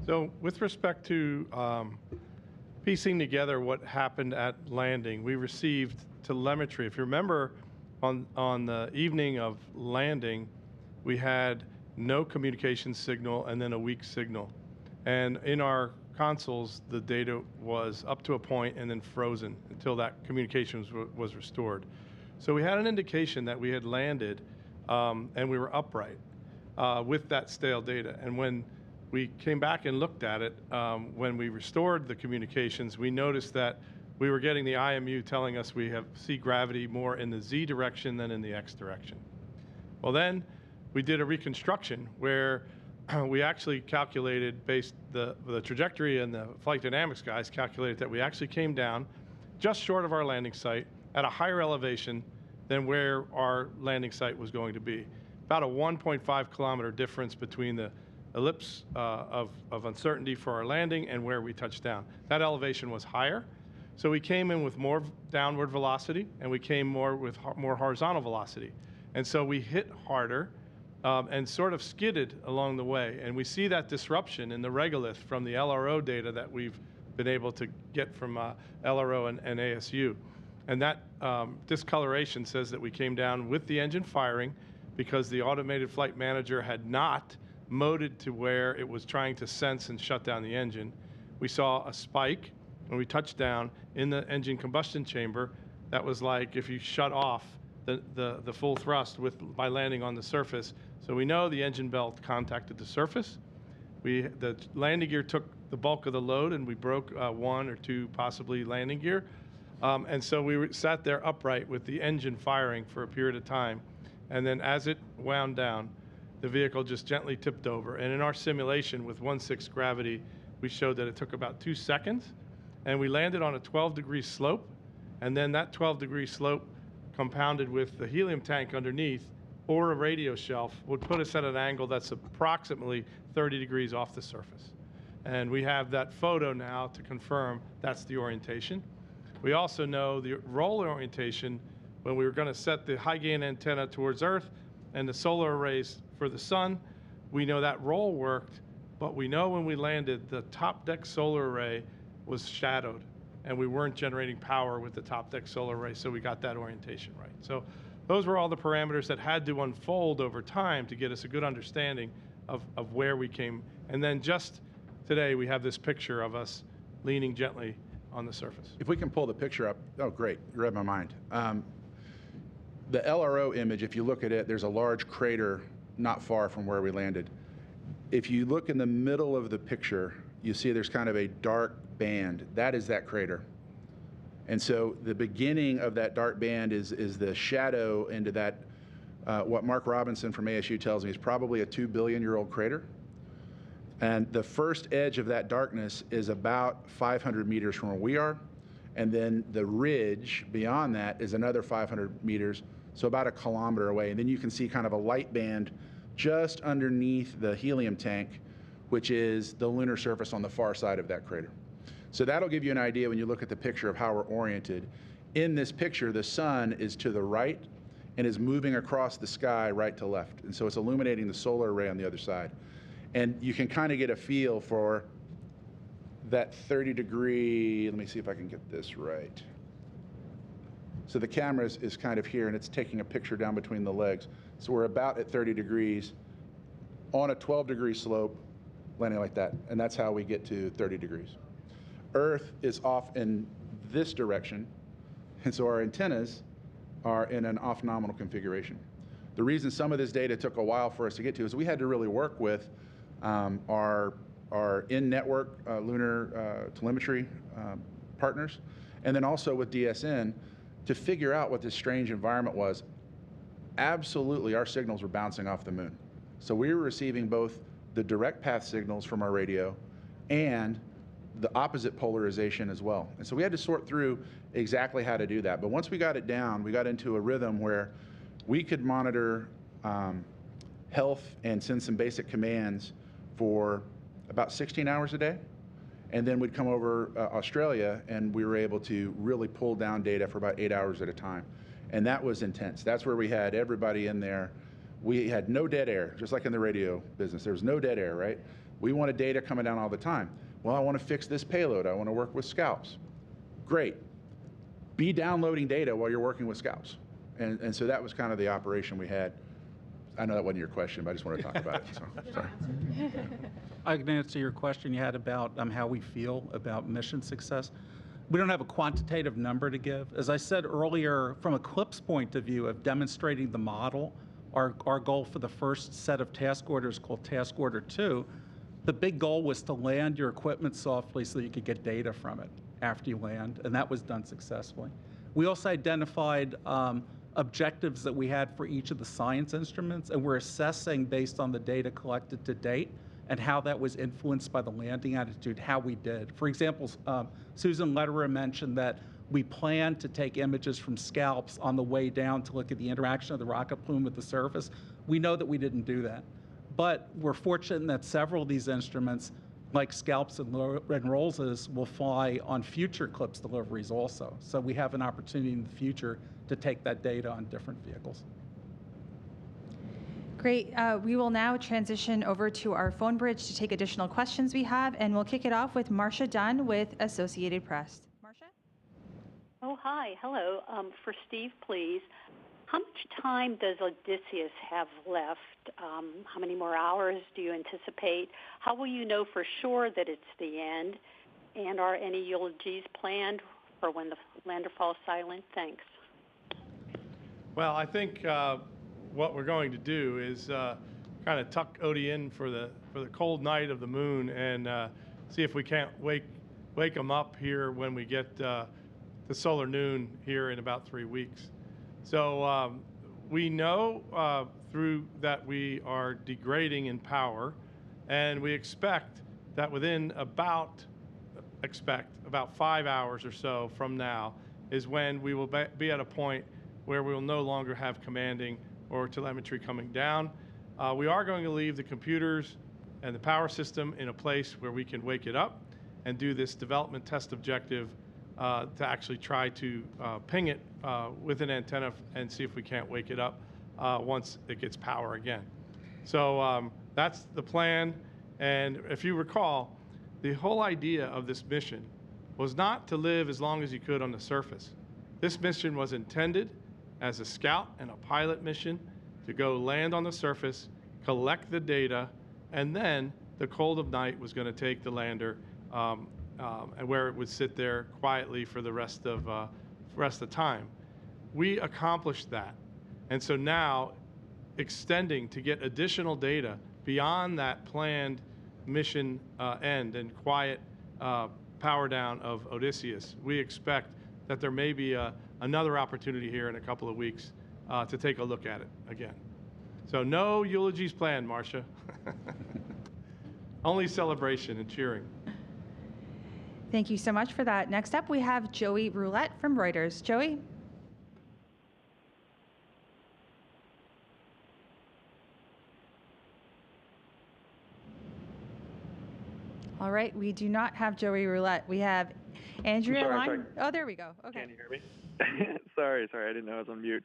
So with respect to piecing together what happened at landing, we received telemetry. If you remember, on the evening of landing, we had no communication signal and then a weak signal. And in our consoles, the data was up to a point and then frozen until that communication was restored. So we had an indication that we had landed and we were upright with that stale data. And when we came back and looked at it. When we restored the communications, we noticed that we were getting the IMU telling us we see gravity more in the Z direction than in the X direction. Well, then we did a reconstruction where we actually calculated, based the trajectory, and the flight dynamics guys calculated that we actually came down just short of our landing site at a higher elevation than where our landing site was going to be. About a 1.5 kilometer difference between the ellipse of uncertainty for our landing and where we touched down. That elevation was higher, so we came in with more downward velocity, and we came with more horizontal velocity. And so we hit harder and sort of skidded along the way. And we see that disruption in the regolith from the LRO data that we've been able to get from LRO and ASU. And that discoloration says that we came down with the engine firing because the automated flight manager had not moded to where it was trying to sense and shut down the engine. We saw a spike when we touched down in the engine combustion chamber. That was like if you shut off the full thrust by landing on the surface. So we know the engine belt contacted the surface. The landing gear took the bulk of the load, and we broke one or two possibly landing gear. And so we sat there upright with the engine firing for a period of time. And then as it wound down, the vehicle just gently tipped over. And in our simulation with 1/6 gravity, we showed that it took about 2 seconds. And we landed on a 12-degree slope. And then that 12-degree slope, compounded with the helium tank underneath or a radio shelf, would put us at an angle that's approximately 30 degrees off the surface. And we have that photo now to confirm that's the orientation. We also know the roll orientation when we were going to set the high gain antenna towards Earth and the solar arrays for the sun. We know that roll worked, but we know when we landed, the top deck solar array was shadowed, and we weren't generating power with the top deck solar array, so we got that orientation right. So those were all the parameters that had to unfold over time to get us a good understanding of where we came. And then just today, we have this picture of us leaning gently on the surface. If we can pull the picture up, oh, great, you read my mind. The LRO image, if you look at it, there's a large crater not far from where we landed. If you look in the middle of the picture, you see there's kind of a dark band. That is that crater. And so the beginning of that dark band is the shadow into that, what Mark Robinson from ASU tells me is probably a 2 billion-year-old crater. And the first edge of that darkness is about 500 meters from where we are. And then the ridge beyond that is another 500 meters, so about 1 kilometer away. And then you can see kind of a light band just underneath the helium tank, which is the lunar surface on the far side of that crater. So that'll give you an idea when you look at the picture of how we're oriented. In this picture, the sun is to the right and is moving across the sky right to left. And so it's illuminating the solar array on the other side. And you can kind of get a feel for that 30-degree, let me see if I can get this right. So the camera is kind of here, and it's taking a picture down between the legs. So we're about at 30 degrees on a 12-degree slope, landing like that. And that's how we get to 30 degrees. Earth is off in this direction, and so our antennas are in an off-nominal configuration. The reason some of this data took a while for us to get to is we had to really work with our in-network lunar telemetry partners, and then also with DSN to figure out what this strange environment was. Absolutely, our signals were bouncing off the moon. So we were receiving both the direct path signals from our radio and the opposite polarization as well. And so we had to sort through exactly how to do that. But once we got it down, we got into a rhythm where we could monitor health and send some basic commands for about 16 hours a day. And then we'd come over Australia, and we were able to really pull down data for about 8 hours at a time. And that was intense. That's where we had everybody in there. We had no dead air, just like in the radio business. There was no dead air, right? We wanted data coming down all the time. Well, I want to fix this payload. I want to work with scalps. Great. Be downloading data while you're working with scalps. And so that was kind of the operation we had. I know that wasn't your question, but I just want to talk about it. So, sorry. I can answer your question you had about how we feel about mission success. We don't have a quantitative number to give. As I said earlier, from a CLIPS point of view of demonstrating the model, our goal for the first set of task orders called Task Order 2 The big goal was to land your equipment softly so you could get data from it after you land, and that was done successfully. We also identified objectives that we had for each of the science instruments, and we're assessing based on the data collected to date and how that was influenced by the landing attitude, how we did. For example, Susan Lederer mentioned that we plan to take images from scalps on the way down to look at the interaction of the rocket plume with the surface. We know that we didn't do that. But we're fortunate that several of these instruments, like scalps and Rolls, will fly on future CLIPS deliveries also. So we have an opportunity in the future to take that data on different vehicles. Great. We will now transition over to our phone bridge to take additional questions we have, and we'll kick it off with Marcia Dunn with Associated Press. Marcia? Oh, hi. Hello. For Steve, please. How much time does Odysseus have left? How many more hours do you anticipate? How will you know for sure that it's the end? And are any eulogies planned for when the lander falls silent? Thanks. Well, I think what we're going to do is kind of tuck Odie in for the cold night of the moon and see if we can't wake him up here when we get the solar noon here in about 3 weeks. So we know through that we are degrading in power, and we expect that within about 5 hours or so from now is when we will be at a point where we will no longer have commanding or telemetry coming down. We are going to leave the computers and the power system in a place where we can wake it up and do this development test objective to actually try to ping it with an antenna and see if we can't wake it up once it gets power again. So that's the plan. And if you recall, the whole idea of this mission was not to live as long as you could on the surface. This mission was intended as a scout and a pilot mission to go land on the surface, collect the data, and then the cold of night was going to take the lander and where it would sit there quietly for the rest of the time. We accomplished that. And so now, extending to get additional data beyond that planned mission end and quiet power down of Odysseus, we expect that there may be another opportunity here in a couple of weeks to take a look at it again. So no eulogies planned, Marcia. Only celebration and cheering. Thank you so much for that. Next up, we have Joey Roulette from Reuters. Joey? All right, we do not have Joey Roulette. We have Andrea Line. Oh, there we go. Okay. Can you hear me? Sorry, I didn't know I was on mute.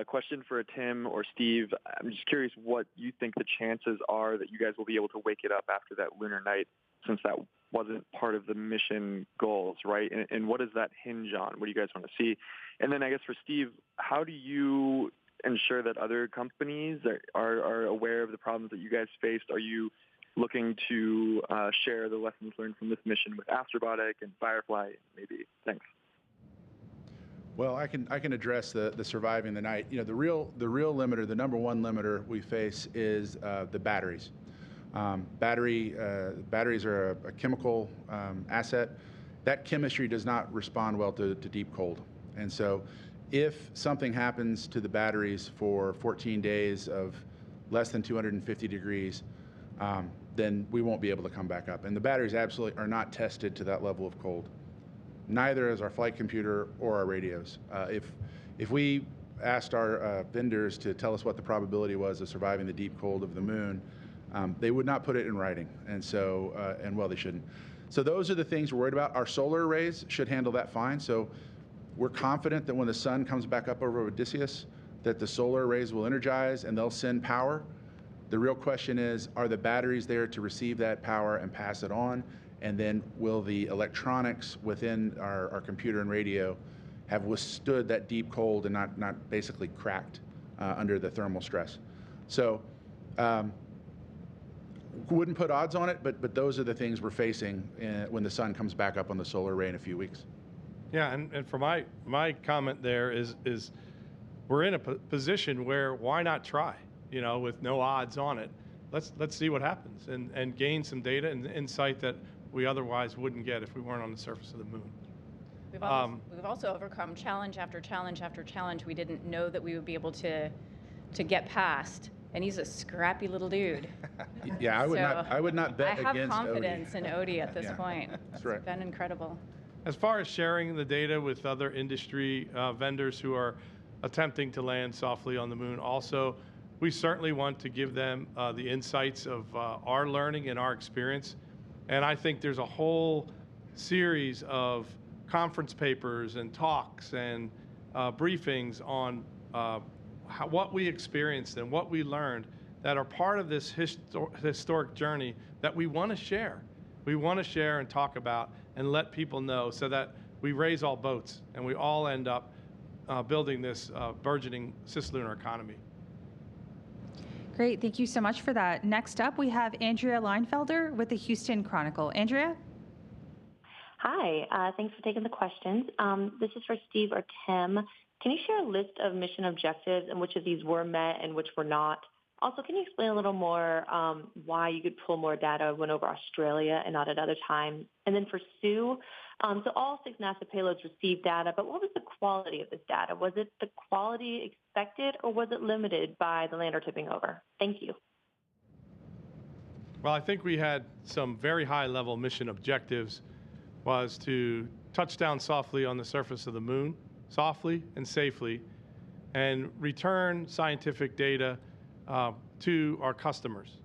Question for Tim or Steve. I'm just curious what you think the chances are that you guys will be able to wake it up after that lunar night, since that wasn't part of the mission goals, right? And what does that hinge on? What do you guys want to see? And then I guess for Steve, how do you ensure that other companies are aware of the problems that you guys faced? Are you looking to share the lessons learned from this mission with Astrobotic and Firefly, maybe? Thanks. Well, I can address the surviving the night. You know, the real limiter, the number one limiter we face is the batteries. Batteries are a chemical asset. That chemistry does not respond well to deep cold. And so if something happens to the batteries for 14 days of less than 250 degrees, then we won't be able to come back up. And the batteries absolutely are not tested to that level of cold. Neither is our flight computer or our radios. If we asked our vendors to tell us what the probability was of surviving the deep cold of the moon, they would not put it in writing, and so well, they shouldn't. So those are the things we're worried about. Our solar arrays should handle that fine. So we're confident that when the sun comes back up over Odysseus, that the solar arrays will energize and they'll send power. The real question is, are the batteries there to receive that power and pass it on? And then will the electronics within our computer and radio have withstood that deep cold and not basically cracked under the thermal stress? So wouldn't put odds on it, but those are the things we're facing when the sun comes back up on the solar array in a few weeks. Yeah, and for my comment there is we're in a position where why not try? You know, with no odds on it. let's see what happens and gain some data and insight that we otherwise wouldn't get if we weren't on the surface of the moon. We've also overcome challenge after challenge after challenge we didn't know that we would be able to get past. And he's a scrappy little dude. Yeah, I would not bet against Odie. I have confidence in Odie at this point. That's right. It's been incredible. As far as sharing the data with other industry vendors who are attempting to land softly on the moon, also, we certainly want to give them the insights of our learning and our experience. And I think there's a whole series of conference papers and talks and briefings on what we experienced and what we learned that are part of this historic journey that we want to share. We want to share and talk about and let people know so that we raise all boats and we all end up building this burgeoning cislunar economy. Great, thank you so much for that. Next up, we have Andrea Leinfelder with the Houston Chronicle. Andrea? Hi, thanks for taking the questions. This is for Steve or Tim. Can you share a list of mission objectives and which of these were met and which were not? Also, can you explain a little more why you could pull more data when over Australia and not at other times? And then for Sue, so all 6 NASA payloads received data, but what was the quality of this data? Was it the quality expected or was it limited by the lander tipping over? Thank you. Well, I think we had some very high-level mission objectives, was to touch down softly on the surface of the moon, softly and safely, and return scientific data to our customers,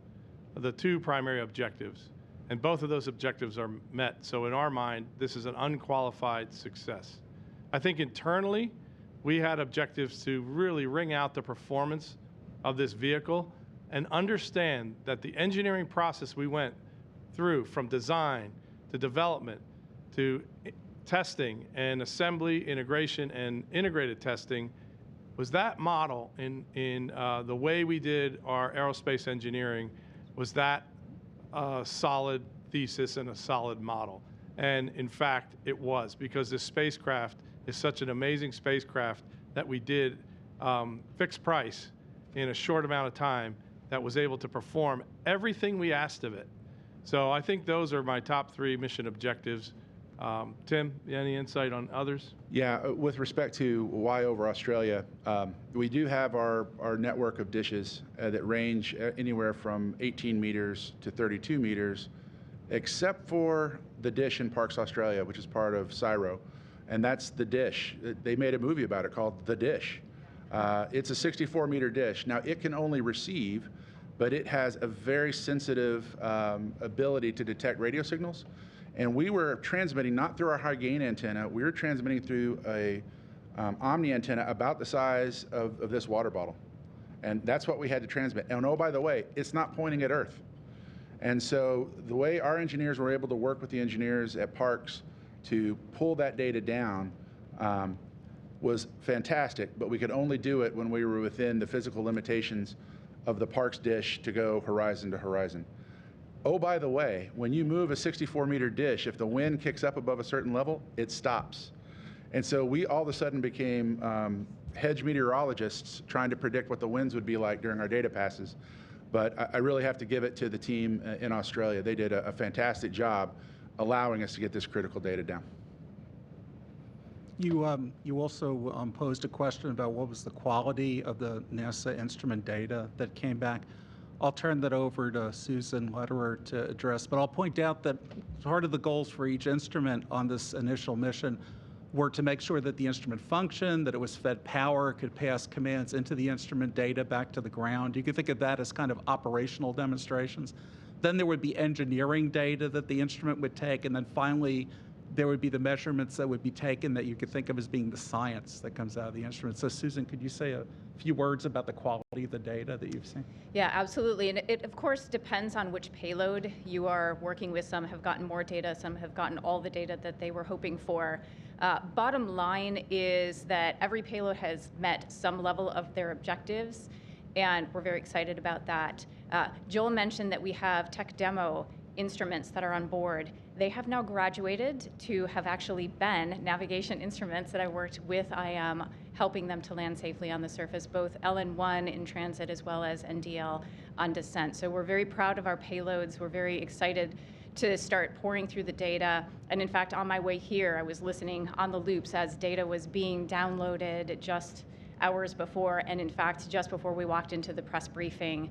the 2 primary objectives. And both of those objectives are met. So in our mind, this is an unqualified success. I think internally, we had objectives to really wring out the performance of this vehicle and understand that the engineering process we went through from design to development to testing and assembly, integration, and integrated testing was that model in the way we did our aerospace engineering was that solid thesis and a solid model. And in fact, it was, because this spacecraft is such an amazing spacecraft that we did fixed price in a short amount of time that was able to perform everything we asked of it. So I think those are my top 3 mission objectives. Tim, any insight on others? Yeah, with respect to why over Australia, we do have our network of dishes that range anywhere from 18 meters to 32 meters, except for the dish in Parks Australia, which is part of CSIRO, and that's the dish. They made a movie about it called The Dish. It's a 64-meter dish. Now, it can only receive, but it has a very sensitive ability to detect radio signals. And we were transmitting not through our high gain antenna, we were transmitting through a omni antenna about the size of this water bottle. And that's what we had to transmit. And oh, by the way, it's not pointing at Earth. And so the way our engineers were able to work with the engineers at Parks to pull that data down was fantastic, but we could only do it when we were within the physical limitations of the Parks dish to go horizon to horizon. Oh, by the way, when you move a 64-meter dish, if the wind kicks up above a certain level, it stops. And so we all of a sudden became hedge meteorologists trying to predict what the winds would be like during our data passes. But I really have to give it to the team in Australia. They did a fantastic job allowing us to get this critical data down. You also posed a question about what was the quality of the NASA instrument data that came back. I'll turn that over to Susan Lederer to address, but I'll point out that part of the goals for each instrument on this initial mission were to make sure that the instrument functioned, that it was fed power, could pass commands into the instrument data back to the ground. You could think of that as kind of operational demonstrations. Then there would be engineering data that the instrument would take, and then finally there would be the measurements that would be taken that you could think of as being the science that comes out of the instrument. So Susan, could you say a few words about the quality of the data that you've seen? Yeah, absolutely. And it of course depends on which payload you are working with. Some have gotten more data, some have gotten all the data that they were hoping for. Bottom line is that every payload has met some level of their objectives, and we're very excited about that. Joel mentioned that we have tech demo instruments that are on board. They have now graduated to have actually been navigation instruments that I worked with IM helping them to land safely on the surface, both LN1 in transit as well as NDL on descent. So we're very proud of our payloads. We're very excited to start pouring through the data. And in fact, on my way here, I was listening on the loops as data was being downloaded just hours before, and in fact, just before we walked into the press briefing,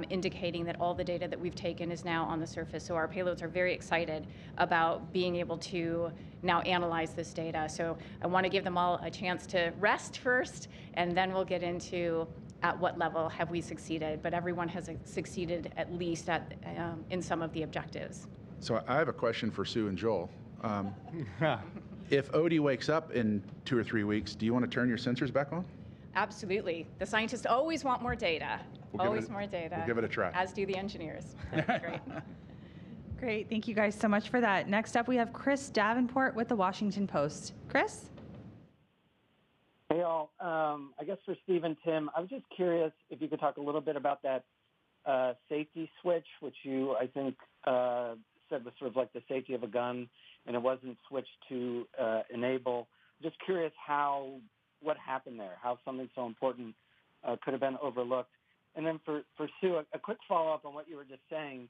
indicating that all the data that we've taken is now on the surface. So our payloads are very excited about being able to now analyze this data. So I want to give them all a chance to rest first, and then we'll get into at what level have we succeeded. But everyone has succeeded at least in some of the objectives. So I have a question for Sue and Joel. If Odie wakes up in 2 or 3 weeks, do you want to turn your sensors back on? Absolutely. The scientists always want more data. More data. We'll give it a try. As do the engineers. Great. Great. Thank you guys so much for that. Next up, we have Chris Davenport with the Washington Post. Chris? Hey, all. I guess for Steve and Tim, I was just curious if you could talk a little bit about that safety switch, which you, I think, said was sort of like the safety of a gun, and it wasn't switched to enable. Just curious what happened there, how something so important could have been overlooked. And then for Sue, a quick follow-up on what you were just saying.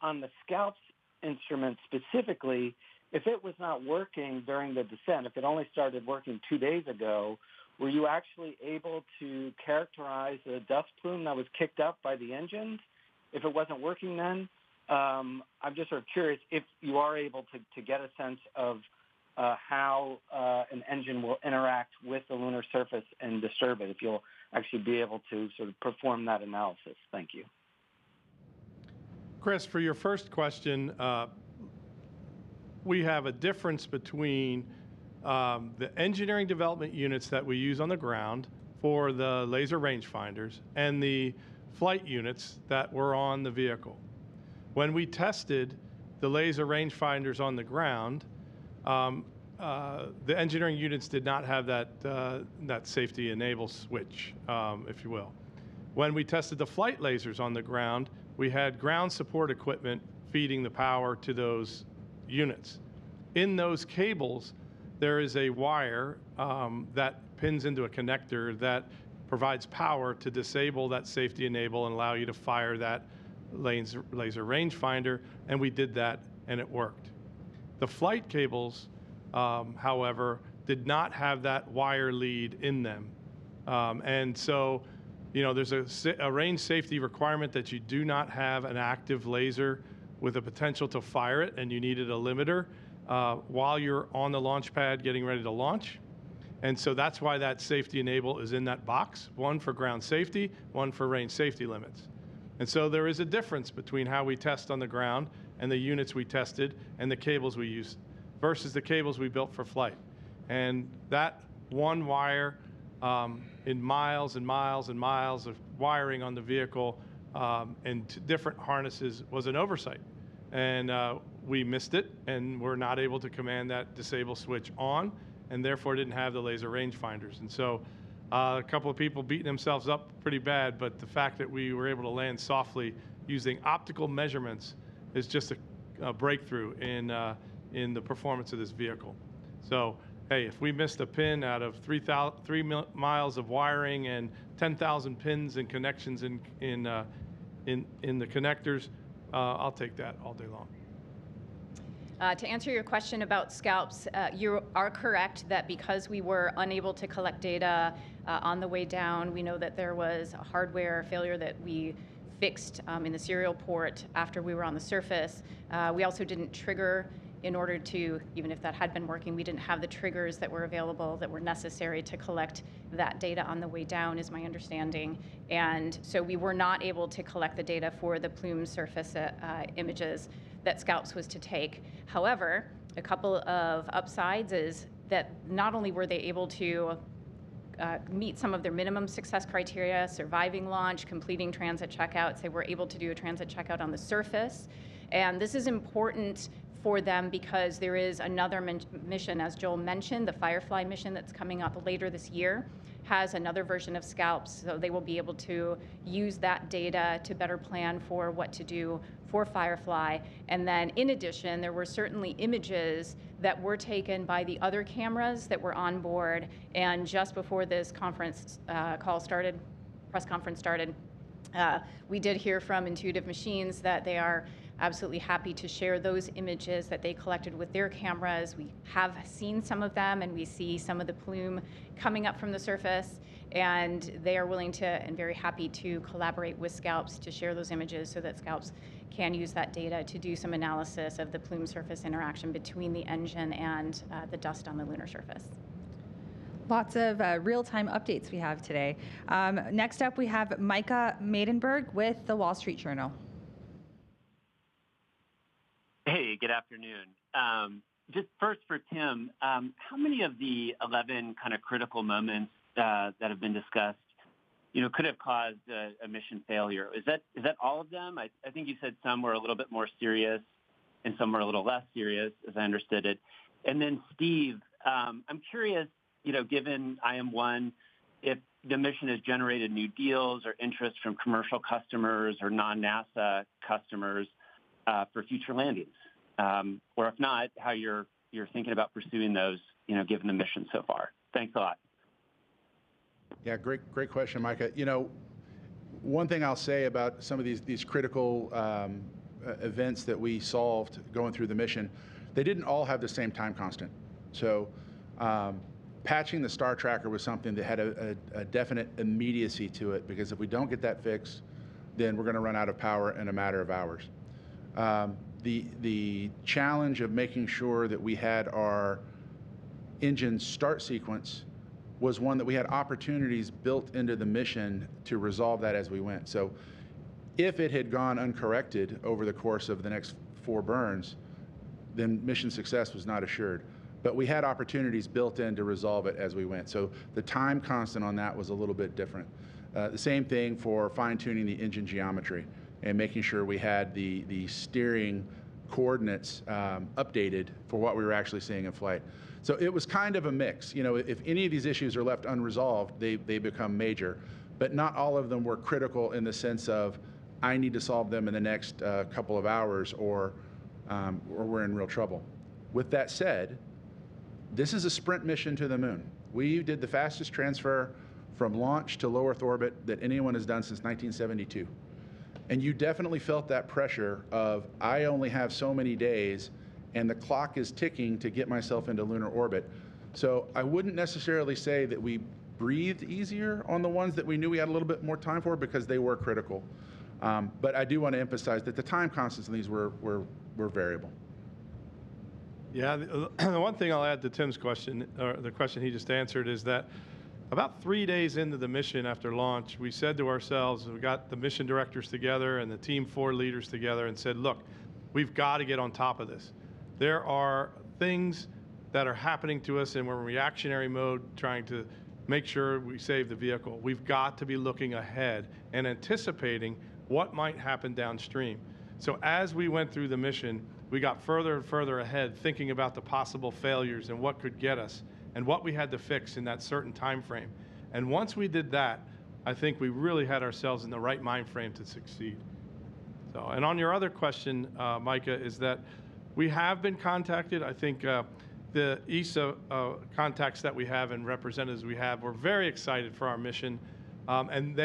On the Scalps instrument specifically, if it was not working during the descent, if it only started working 2 days ago, were you actually able to characterize the dust plume that was kicked up by the engines if it wasn't working then? I'm just sort of curious if you are able to get a sense of how an engine will interact with the lunar surface and disturb it, if you'll actually be able to sort of perform that analysis. Thank you. Chris, for your first question, we have a difference between the engineering development units that we use on the ground for the laser rangefinders and the flight units that were on the vehicle. When we tested the laser rangefinders on the ground, the engineering units did not have that safety enable switch, if you will. When we tested the flight lasers on the ground, we had ground support equipment feeding the power to those units. In those cables, there is a wire that pins into a connector that provides power to disable that safety enable and allow you to fire that laser rangefinder, and we did that, and it worked. The flight cables, however, did not have that wire lead in them. And so, there's a range safety requirement that you do not have an active laser with a potential to fire it, and you needed a limiter while you're on the launch pad getting ready to launch. And so that's why that safety enable is in that box, one for ground safety, one for range safety limits. And so there is a difference between how we test on the ground and the units we tested and the cables we used versus the cables we built for flight. And that one wire in miles and miles and miles of wiring on the vehicle and different harnesses was an oversight. And we missed it, and we're not able to command that disable switch on, and therefore didn't have the laser rangefinders. And so a couple of people beating themselves up pretty bad, but the fact that we were able to land softly using optical measurements is just a breakthrough in the performance of this vehicle. So, hey, if we missed a pin out of 3 miles of wiring and 10,000 pins and connections in the connectors, I'll take that all day long. To answer your question about Scalps, you are correct that because we were unable to collect data on the way down, we know that there was a hardware failure that we fixed in the serial port after we were on the surface. We also didn't trigger in order to, even if that had been working, we didn't have the triggers that were available that were necessary to collect that data on the way down, is my understanding. And so we were not able to collect the data for the plume surface images that Scalps was to take. However, a couple of upsides is that not only were they able to meet some of their minimum success criteria, surviving launch, completing transit checkouts, they were able to do a transit checkout on the surface. And this is important for them because there is another mission, as Joel mentioned, the Firefly mission that's coming up later this year has another version of Scalps, so they will be able to use that data to better plan for what to do for Firefly. And then in addition, there were certainly images that were taken by the other cameras that were on board. And just before this conference press conference started, we did hear from Intuitive Machines that they are absolutely happy to share those images that they collected with their cameras. We have seen some of them, and we see some of the plume coming up from the surface, and they are willing to and very happy to collaborate with Scalps to share those images so that Scalps can use that data to do some analysis of the plume surface interaction between the engine and the dust on the lunar surface. Lots of real-time updates we have today. Next up, we have Micah Maidenberg with the Wall Street Journal. Hey, good afternoon. Just first for Tim, how many of the 11 kind of critical moments that have been discussed, could have caused a mission failure? Is that all of them? I think you said some were a little bit more serious and some were a little less serious, as I understood it. And then Steve, I'm curious, given IM-1, if the mission has generated new deals or interest from commercial customers or non-NASA customers for future landings, or if not, how you're thinking about pursuing those, given the mission so far. Thanks a lot. Yeah, great question, Micah. One thing I'll say about some of these critical events that we solved going through the mission, they didn't all have the same time constant. So patching the star tracker was something that had a definite immediacy to it, because if we don't get that fixed, then we're going to run out of power in a matter of hours. The challenge of making sure that we had our engine start sequence was one that we had opportunities built into the mission to resolve that as we went. So if it had gone uncorrected over the course of the next 4 burns, then mission success was not assured. But we had opportunities built in to resolve it as we went. So the time constant on that was a little bit different. The same thing for fine-tuning the engine geometry and making sure we had the steering coordinates updated for what we were actually seeing in flight. So it was kind of a mix. If any of these issues are left unresolved, they become major. But not all of them were critical in the sense of, I need to solve them in the next couple of hours, or we're in real trouble. With that said, this is a sprint mission to the moon. We did the fastest transfer from launch to low Earth orbit that anyone has done since 1972. And you definitely felt that pressure of, I only have so many days, and the clock is ticking to get myself into lunar orbit. So I wouldn't necessarily say that we breathed easier on the ones that we knew we had a little bit more time for, because they were critical. But I do want to emphasize that the time constants in these were variable. Yeah, the one thing I'll add to Tim's question, or the question he just answered, is that about 3 days into the mission after launch, we said to ourselves, we got the mission directors together and the Team 4 leaders together and said, look, we've got to get on top of this. There are things that are happening to us, and we're in reactionary mode trying to make sure we save the vehicle. We've got to be looking ahead and anticipating what might happen downstream. So as we went through the mission, we got further and further ahead, thinking about the possible failures and what could get us and what we had to fix in that certain time frame. And once we did that, I think we really had ourselves in the right mind frame to succeed. So, and on your other question, Micah, is that we have been contacted. I think the ESA contacts that we have and representatives we have, we're very excited for our mission. And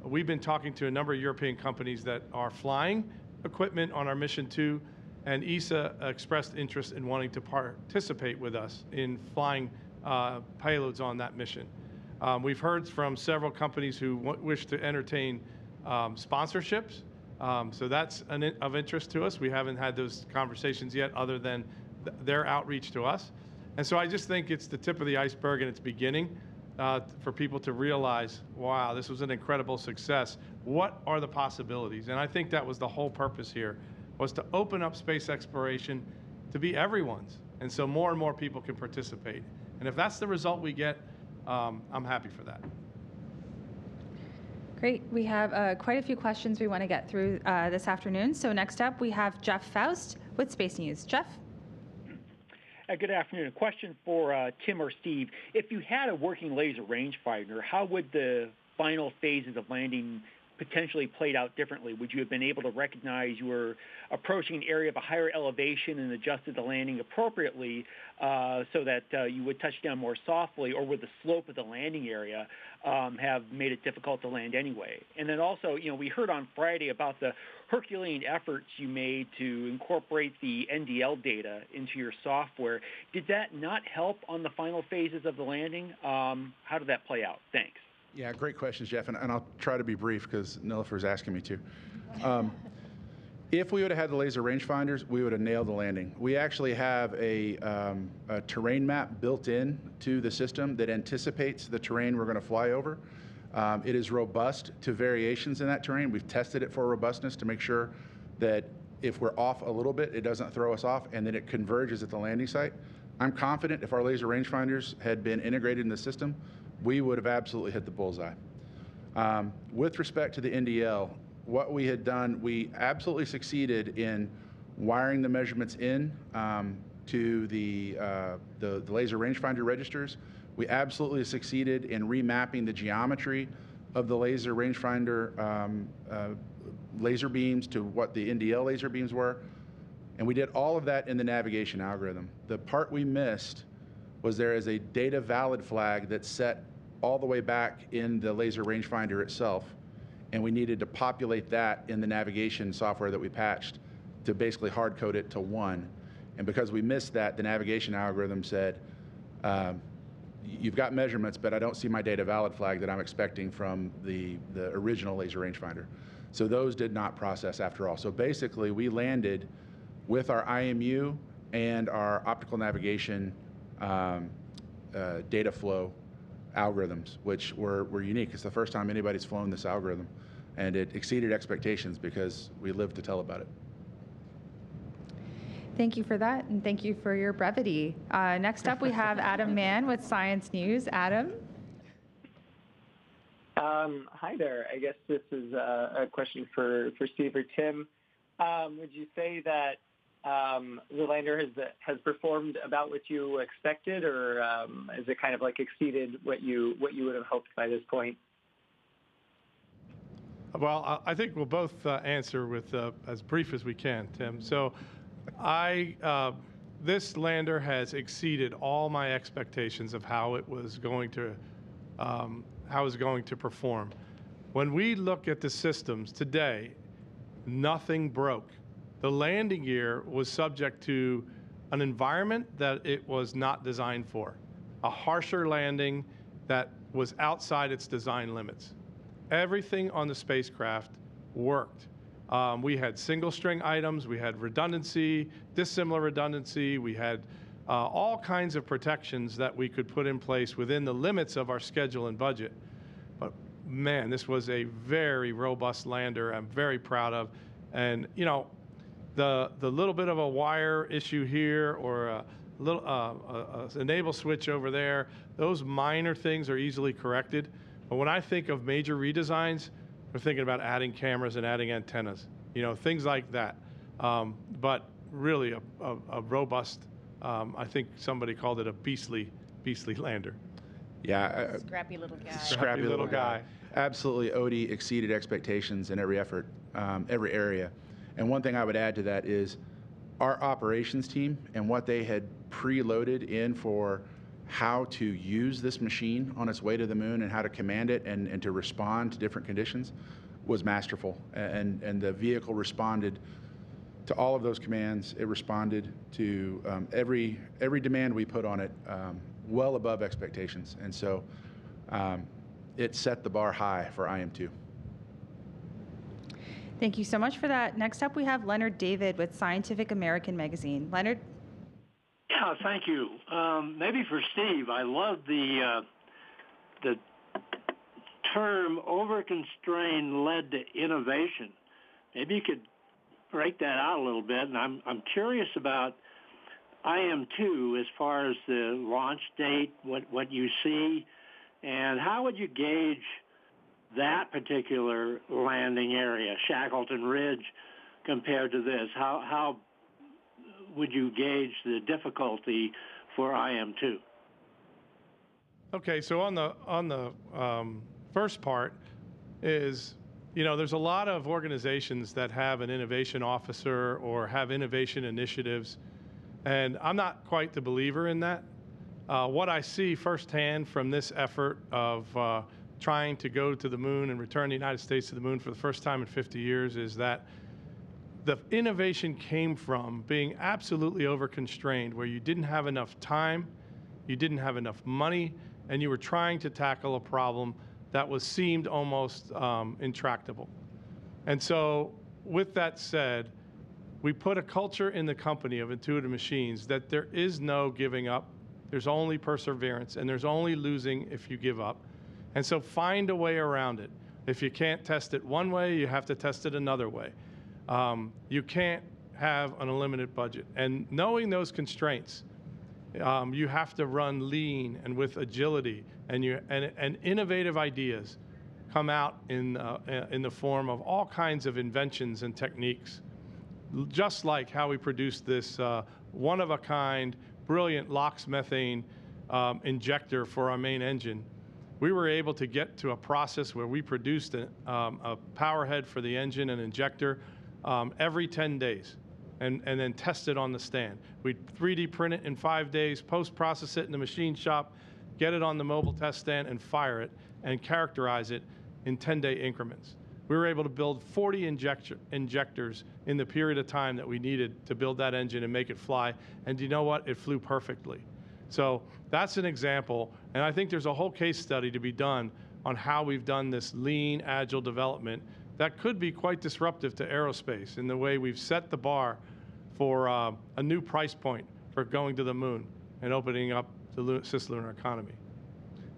we've been talking to a number of European companies that are flying equipment on our mission too, and ESA expressed interest in wanting to participate with us in flying payloads on that mission. We've heard from several companies who wish to entertain sponsorships, so that's of interest to us. We haven't had those conversations yet, other than their outreach to us. And so I just think it's the tip of the iceberg, and it's beginning for people to realize, wow, this was an incredible success. What are the possibilities? And I think that was the whole purpose here, was to open up space exploration to be everyone's. And so more and more people can participate. And if that's the result we get, I'm happy for that. Great. We have quite a few questions we want to get through this afternoon. So next up, we have Jeff Faust with Space News. Jeff? Good afternoon. A question for Tim or Steve. If you had a working laser rangefinder, how would the final phases of landing potentially played out differently? Would you have been able to recognize you were approaching an area of a higher elevation and adjusted the landing appropriately so that you would touch down more softly, or would the slope of the landing area have made it difficult to land anyway? And then also, we heard on Friday about the Herculean efforts you made to incorporate the NDL data into your software. Did that not help on the final phases of the landing? How did that play out? Thanks. Yeah, great questions, Jeff, and I'll try to be brief because Nilofer's asking me to. If we would have had the laser rangefinders, we would have nailed the landing. We actually have a terrain map built in to the system that anticipates the terrain we're going to fly over. It is robust to variations in that terrain. We've tested it for robustness to make sure that if we're off a little bit, it doesn't throw us off, and then it converges at the landing site. I'm confident if our laser rangefinders had been integrated in the system, we would have absolutely hit the bullseye. With respect to the NDL, what we had done, we absolutely succeeded in wiring the measurements in to the laser rangefinder registers. We absolutely succeeded in remapping the geometry of the laser rangefinder laser beams to what the NDL laser beams were. And we did all of that in the navigation algorithm. The part we missed was there is a data valid flag that's set all the way back in the laser rangefinder itself, and we needed to populate that in the navigation software that we patched to basically hard code it to 1. And because we missed that, the navigation algorithm said, you've got measurements, but I don't see my data valid flag that I'm expecting from the original laser rangefinder. So those did not process after all. So basically, we landed with our IMU and our optical navigation data flow algorithms, which were unique. It's the first time anybody's flown this algorithm, and it exceeded expectations because we lived to tell about it. Thank you for that, and thank you for your brevity. Next up, we have Adam Mann with Science News. Adam? Hi there. I guess this is a question for Steve or Tim. Would you say that the lander has performed about what you expected, or has it kind of like exceeded what you would have hoped by this point? Well, I think we'll both answer with as brief as we can, Tim. So, this lander has exceeded all my expectations of how it was going to perform. When we look at the systems today, nothing broke. The landing gear was subject to an environment that it was not designed for, a harsher landing that was outside its design limits. Everything on the spacecraft worked. We had single string items, we had redundancy, dissimilar redundancy, we had all kinds of protections that we could put in place within the limits of our schedule and budget. But man, this was a very robust lander I'm very proud of. And the little bit of a wire issue here or a little enable switch over there, those minor things are easily corrected. But when I think of major redesigns, we're thinking about adding cameras and adding antennas, things like that. But really a robust, I think somebody called it a beastly lander. Yeah. Scrappy little guy. Scrappy little guy. Absolutely, Odie exceeded expectations in every effort, every area. And one thing I would add to that is our operations team and what they had preloaded in for how to use this machine on its way to the moon and how to command it and to respond to different conditions was masterful. And the vehicle responded to all of those commands. It responded to every demand we put on it well above expectations. And so it set the bar high for IM2. Thank you so much for that. Next up, we have Leonard David with Scientific American magazine. Leonard? Yeah, thank you. Maybe for Steve, I love the term overconstrained led to innovation. Maybe you could break that out a little bit. And I'm curious about IM2 as far as the launch date, what you see, and how would you gauge that particular landing area, Shackleton Ridge, compared to this? How would you gauge the difficulty for IM2? Okay, so on the first part is you know, there's a lot of organizations that have an innovation officer or have innovation initiatives, and I'm not quite the believer in that. What I see firsthand from this effort of trying to go to the moon and return the United States to the moon for the first time in 50 years is that the innovation came from being absolutely overconstrained, where you didn't have enough time, you didn't have enough money, and you were trying to tackle a problem that seemed almost intractable. And so with that said, we put a culture in the company of Intuitive Machines that there is no giving up, there's only perseverance, and there's only losing if you give up. And so find a way around it. If you can't test it one way, you have to test it another way. You can't have an unlimited budget. And knowing those constraints, you have to run lean and with agility, and innovative ideas come out in the form of all kinds of inventions and techniques. Just like how we produced this one-of-a-kind, brilliant LOX methane injector for our main engine. We were able to get to a process where we produced a power head for the engine and injector every 10 days and then test it on the stand. We'd 3D print it in 5 days, post-process it in the machine shop, get it on the mobile test stand and fire it and characterize it in 10-day increments. We were able to build 40 injectors in the period of time that we needed to build that engine and make it fly. And you know what? It flew perfectly. So that's an example. And I think there's a whole case study to be done on how we've done this lean, agile development that could be quite disruptive to aerospace in the way we've set the bar for a new price point for going to the moon and opening up the cislunar economy.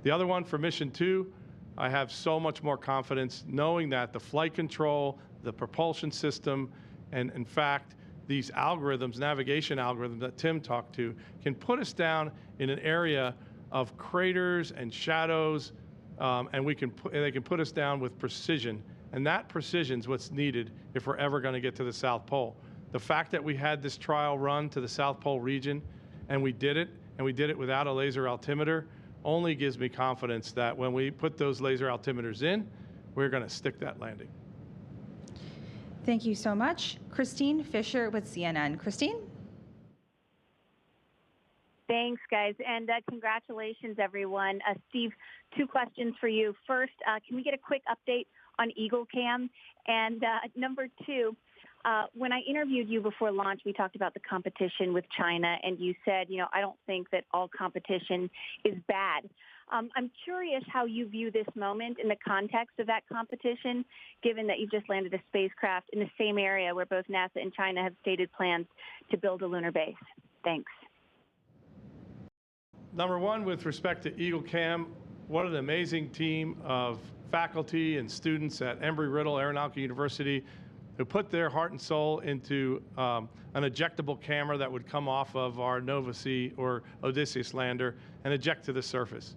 The other one for Mission 2, I have so much more confidence knowing that the flight control, the propulsion system, and in fact, these algorithms, navigation algorithms that Tim talked to, can put us down in an area of craters and shadows, and they can put us down with precision. And that precision is what's needed if we're ever going to get to the South Pole. The fact that we had this trial run to the South Pole region, and we did it without a laser altimeter, only gives me confidence that when we put those laser altimeters in, we're going to stick that landing. Thank you so much. Christine Fisher with CNN. Christine? Thanks, guys, and congratulations, everyone. Steve, 2 questions for you. First, can we get a quick update on Eagle Cam? And number 2, when I interviewed you before launch, we talked about the competition with China, and you said, you know, I don't think that all competition is bad. I'm curious how you view this moment in the context of that competition, given that you just landed a spacecraft in the same area where both NASA and China have stated plans to build a lunar base. Thanks. Number 1, with respect to Eagle Cam, what an amazing team of faculty and students at Embry-Riddle Aeronautical University who put their heart and soul into an ejectable camera that would come off of our Nova C or Odysseus lander and eject to the surface.